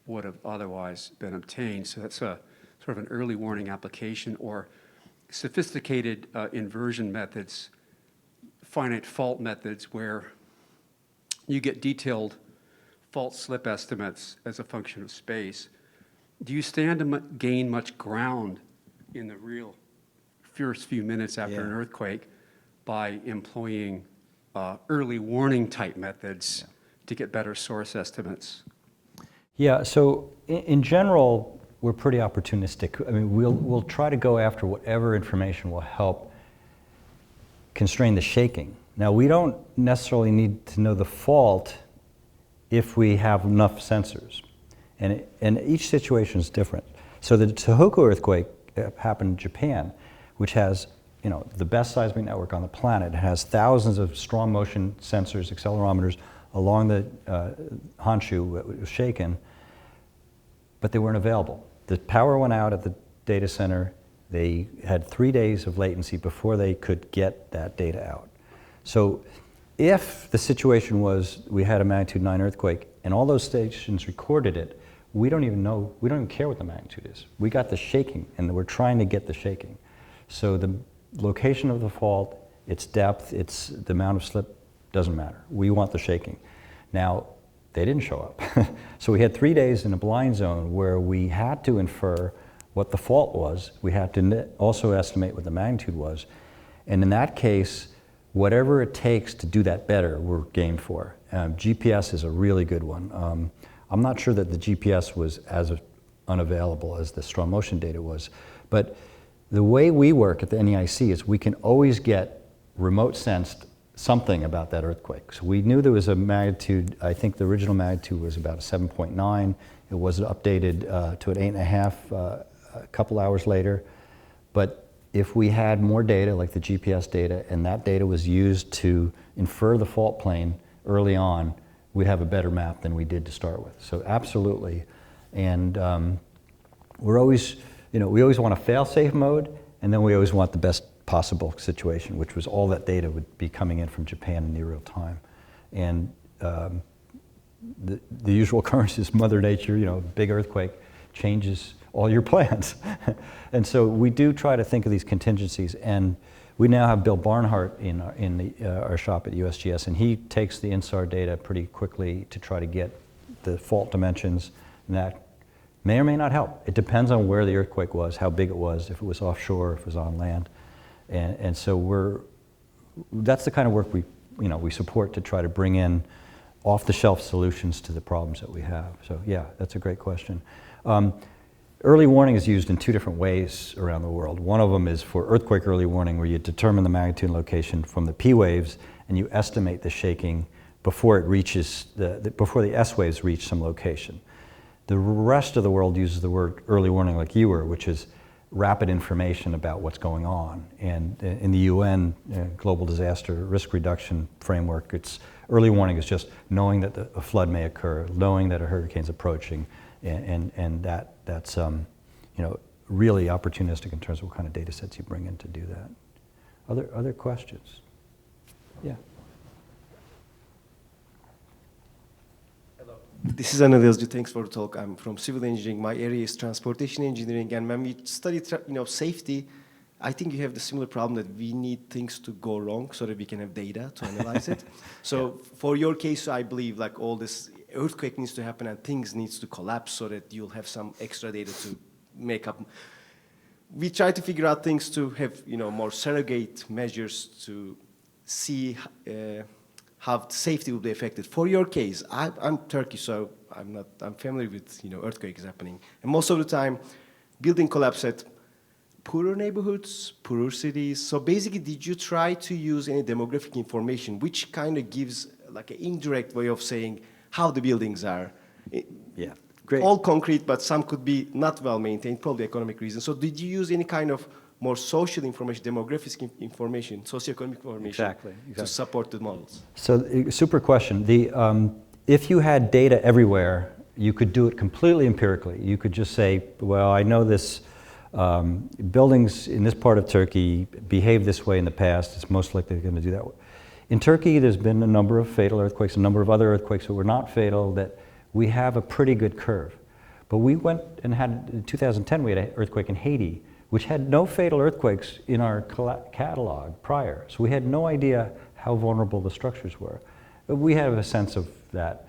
would have otherwise been obtained. So that's a sort of an early warning application, or sophisticated inversion methods, finite fault methods, where you get detailed fault slip estimates as a function of space. Do you stand to gain much ground in the real first few minutes after an earthquake by employing early warning type methods to get better source estimates? Yeah, so in general, we're pretty opportunistic. I mean, we'll try to go after whatever information will help constrain the shaking. Now, we don't necessarily need to know the fault if we have enough sensors. And each situation is different. So the Tohoku Earthquake happened in Japan, which has the best seismic network on the planet. It has thousands of strong motion sensors, accelerometers along the Honshu that was shaken, but they weren't available. The power went out at the data center. They had 3 days of latency before they could get that data out. So if the situation was we had a magnitude 9 earthquake and all those stations recorded it, we don't even care what the magnitude is. We got the shaking, and we're trying to get the shaking. So the location of the fault, its depth, the amount of slip, doesn't matter. We want the shaking. Now, they didn't show up. So we had 3 days in a blind zone where we had to infer what the fault was. We had to also estimate what the magnitude was. And in that case, whatever it takes to do that better, we're game for. GPS is a really good one. I'm not sure that the GPS was as unavailable as the strong motion data was, but the way we work at the NEIC is we can always get remote sensed something about that earthquake. So we knew there was a magnitude. I think the original magnitude was about a 7.9. It was updated to an 8.5 a couple hours later. But if we had more data, like the GPS data, and that data was used to infer the fault plane early on, we'd have a better map than we did to start with. So absolutely. And we're always, we always want a fail-safe mode, and then we always want the best possible situation, which was all that data would be coming in from Japan in near real time. And the usual occurrence is Mother Nature, big earthquake changes all your plans. And so we do try to think of these contingencies, and we now have Bill Barnhart in our shop at USGS, and he takes the INSAR data pretty quickly to try to get the fault dimensions, and that may or may not help. It depends on where the earthquake was, how big it was, if it was offshore, if it was on land. And so that's the kind of work we support to try to bring in off-the-shelf solutions to the problems that we have. So yeah, that's a great question. Early warning is used in 2 different ways around the world. One of them is for earthquake early warning, where you determine the magnitude and location from the P waves, and you estimate the shaking before it reaches before the S waves reach some location. The rest of the world uses the word early warning like you were, which is rapid information about what's going on. And in the UN Global Disaster Risk Reduction Framework, early warning is just knowing that a flood may occur, knowing that a hurricane's approaching, and that's really opportunistic in terms of what kind of data sets you bring in to do that. Other questions? Yeah. Hello. This is Anadilji. Thanks for the talk. I'm from civil engineering. My area is transportation engineering, and when we study safety, I think you have the similar problem that we need things to go wrong so that we can have data to analyze it. So for your case, I believe like all this earthquake needs to happen and things needs to collapse so that you'll have some extra data to make up. We try to figure out things to have more surrogate measures to see how safety will be affected. For your case, I'm Turkish, so I'm familiar with earthquakes happening, and most of the time, building collapse at poorer neighborhoods, poorer cities. So basically, did you try to use any demographic information, which kind of gives like an indirect way of saying how the buildings are? Yeah, great. All concrete, but some could be not well maintained, probably economic reasons. So did you use any kind of more social information, demographic information, socioeconomic information Exactly. to support the models? So super question. if you had data everywhere, you could do it completely empirically. You could just say, well, I know this buildings in this part of Turkey behave this way in the past, it's most likely going to do that way. In Turkey, there's been a number of fatal earthquakes, a number of other earthquakes that were not fatal, that we have a pretty good curve. But we went and had, in 2010, we had an earthquake in Haiti, which had no fatal earthquakes in our catalog prior. So we had no idea how vulnerable the structures were. But we have a sense of that.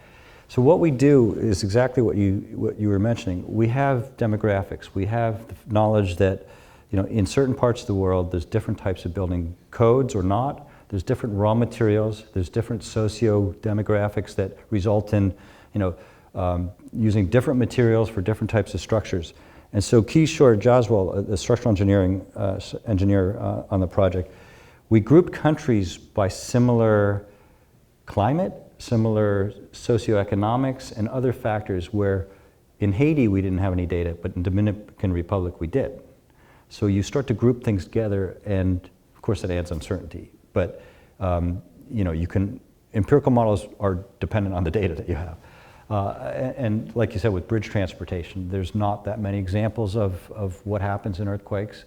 So what we do is exactly what you were mentioning. We have demographics. We have the knowledge that, in certain parts of the world, there's different types of building codes or not. There's different raw materials. There's different socio-demographics that result in, using different materials for different types of structures. And so Kishore Jaswal, the structural engineer on the project, we grouped countries by similar climate, similar socioeconomics, and other factors where in Haiti we didn't have any data, but in Dominican Republic we did. So you start to group things together, and of course that adds uncertainty. But empirical models are dependent on the data that you have. And like you said, with bridge transportation, there's not that many examples of what happens in earthquakes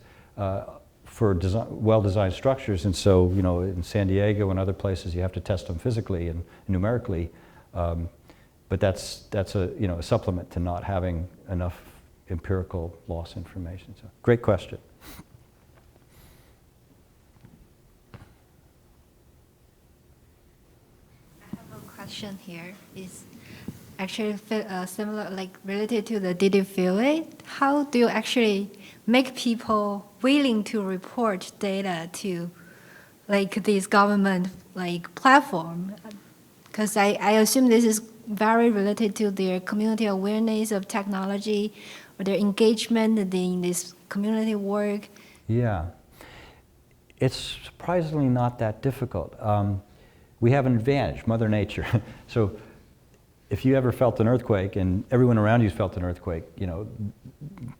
for well-designed structures. And so, in San Diego and other places, you have to test them physically and numerically. But that's a supplement to not having enough empirical loss information. So, great question. I have a question here. Is actually similar, like related to the did you feel it? How do you actually make people willing to report data to like this government platform? Because I assume this is very related to their community awareness of technology or their engagement in this community work. Yeah, it's surprisingly not that difficult. We have an advantage, Mother Nature. So if you ever felt an earthquake and everyone around you's felt an earthquake,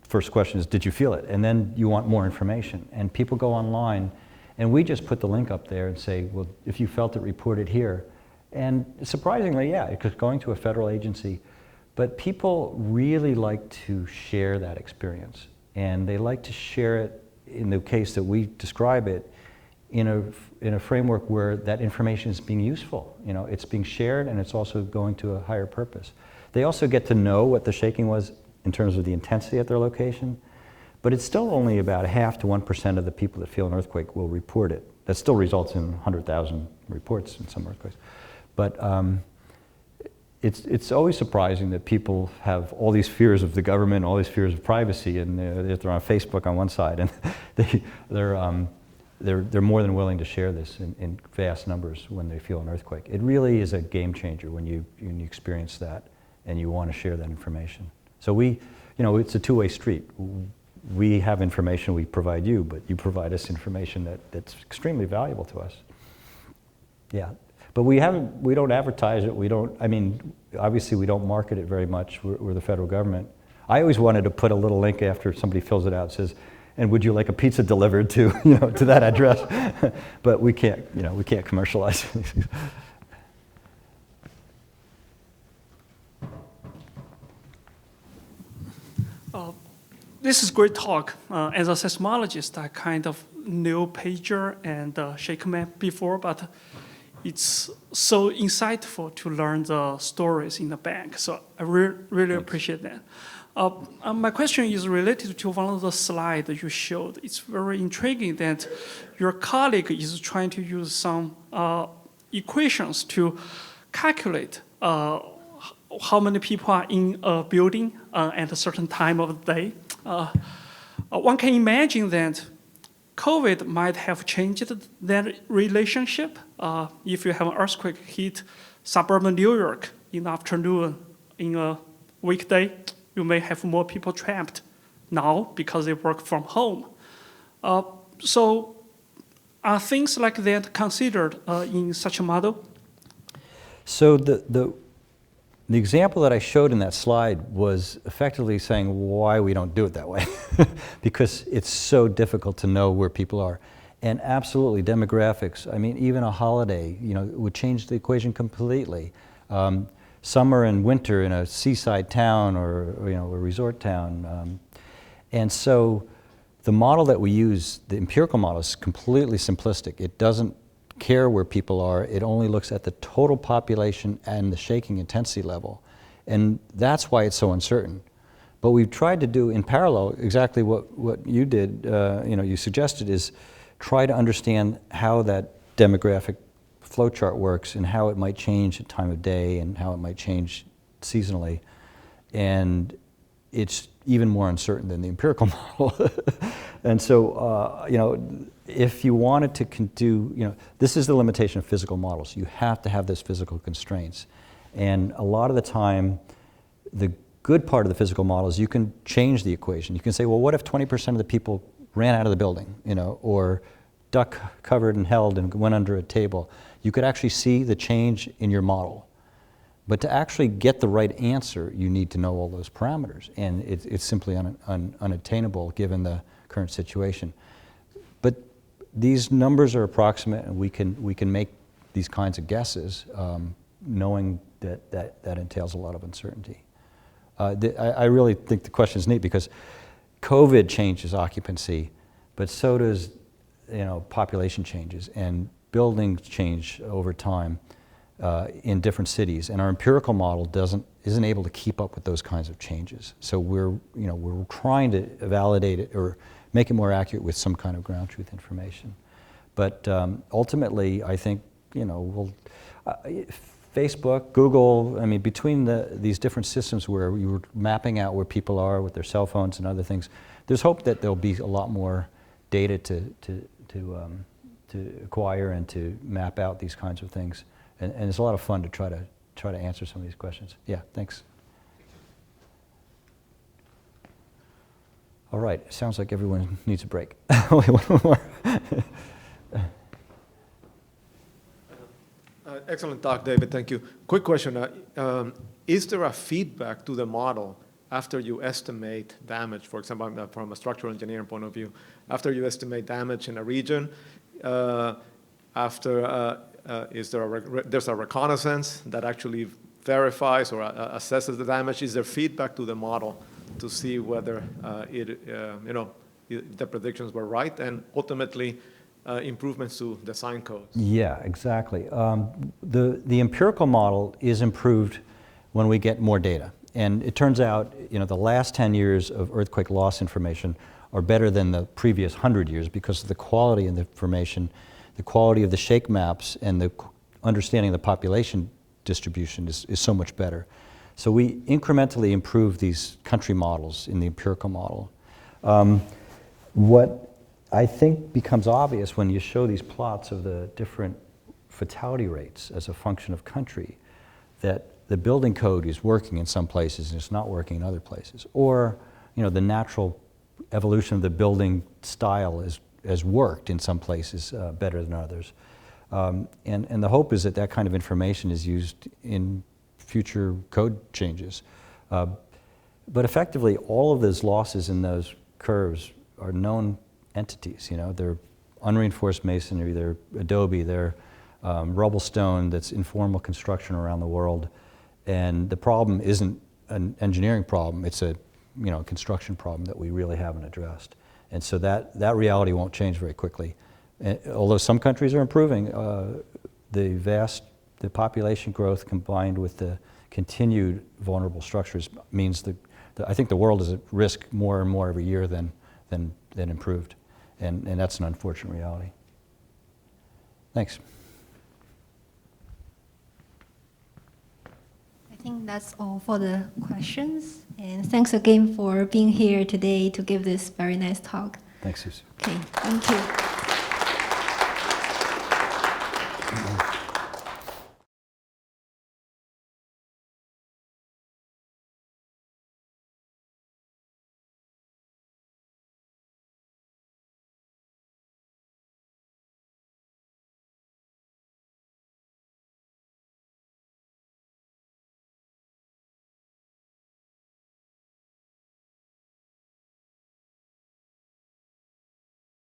first question is, did you feel it? And then you want more information. And people go online, and we just put the link up there and say, well, if you felt it, report it here. And surprisingly, yeah, it's going to a federal agency. But people really like to share that experience. And they like to share it, in the case that we describe it, in a framework where that information is being useful. It's being shared, and it's also going to a higher purpose. They also get to know what the shaking was in terms of the intensity at their location, but it's still only about 0.5% to 1% of the people that feel an earthquake will report it. That still results in 100,000 reports in some earthquakes. But it's always surprising that people have all these fears of the government, all these fears of privacy, and they're on Facebook on one side, and they're more than willing to share this in vast numbers when they feel an earthquake. It really is a game changer when you experience that and you want to share that information. So it's a two-way street. We have information we provide you, but you provide us information that's extremely valuable to us. Yeah, but we don't advertise it. Obviously we don't market it very much. We're the federal government. I always wanted to put a little link after somebody fills it out. It says, and would you like a pizza delivered to to that address? But we can't commercialize. This is great talk. As a seismologist, I kind of knew pager and shake map before, but it's so insightful to learn the stories in the back. So I really appreciate that. My question is related to one of the slides you showed. It's very intriguing that your colleague is trying to use some equations to calculate how many people are in a building at a certain time of the day. One can imagine that COVID might have changed that relationship. If you have an earthquake hit suburban New York in the afternoon in a weekday, you may have more people trapped now because they work from home. So are things like that considered in such a model? So the example that I showed in that slide was effectively saying why we don't do it that way. Because it's so difficult to know where people are. And absolutely, demographics, even a holiday, would change the equation completely. summer and winter in a seaside town or a resort town. And so the model that we use, the empirical model, is completely simplistic. It doesn't care where people are. It only looks at the total population and the shaking intensity level. And that's why it's so uncertain. But we've tried to do in parallel exactly what you did, you suggested, is try to understand how that demographic flowchart works and how it might change at time of day and how it might change seasonally. And it's even more uncertain than the empirical model. And so, if you wanted to do, this is the limitation of physical models. You have to have those physical constraints. And a lot of the time, the good part of the physical model is you can change the equation. You can say, well, what if 20% of the people ran out of the building, or duck covered and held and went under a table? You could actually see the change in your model. But to actually get the right answer, you need to know all those parameters. And it's simply unattainable given the current situation. But these numbers are approximate, and we can make these kinds of guesses, knowing that entails a lot of uncertainty. I really think the question is neat because COVID changes occupancy, but so does population changes, and buildings change over time in different cities, and our empirical model isn't able to keep up with those kinds of changes. So we're trying to validate it or make it more accurate with some kind of ground truth information. But ultimately, I think Facebook, Google, between these different systems where you were mapping out where people are with their cell phones and other things, there's hope that there'll be a lot more data to acquire and to map out these kinds of things. And it's a lot of fun to try to answer some of these questions. Yeah, thanks. All right, sounds like everyone needs a break. Wait, one more. Excellent talk, David. Thank you. Quick question. Is there a feedback to the model after you estimate damage? For example, from a structural engineering point of view, after you estimate damage in a region, there's a reconnaissance that actually verifies or assesses the damage? Is there feedback to the model to see whether the predictions were right and ultimately improvements to design codes? Yeah, exactly. The empirical model is improved when we get more data. And it turns out, the last 10 years of earthquake loss information are better than the previous 100 years because of the quality of the information, the quality of the shake maps, and the understanding of the population distribution is so much better. So we incrementally improve these country models in the empirical model. What I think becomes obvious when you show these plots of the different fatality rates as a function of country, that the building code is working in some places and it's not working in other places. Or, the natural evolution of the building style has worked in some places better than others. And the hope is that kind of information is used in future code changes. But effectively, all of those losses in those curves are known entities. They're unreinforced masonry, they're adobe, they're rubble stone that's informal construction around the world. And the problem isn't an engineering problem, it's a construction problem that we really haven't addressed. And so that reality won't change very quickly. And although some countries are improving, the population growth combined with the continued vulnerable structures means that I think the world is at risk more and more every year than improved. And that's an unfortunate reality. Thanks. I think that's all for the questions. And thanks again for being here today to give this very nice talk. Thanks, Susie. Okay, thank you.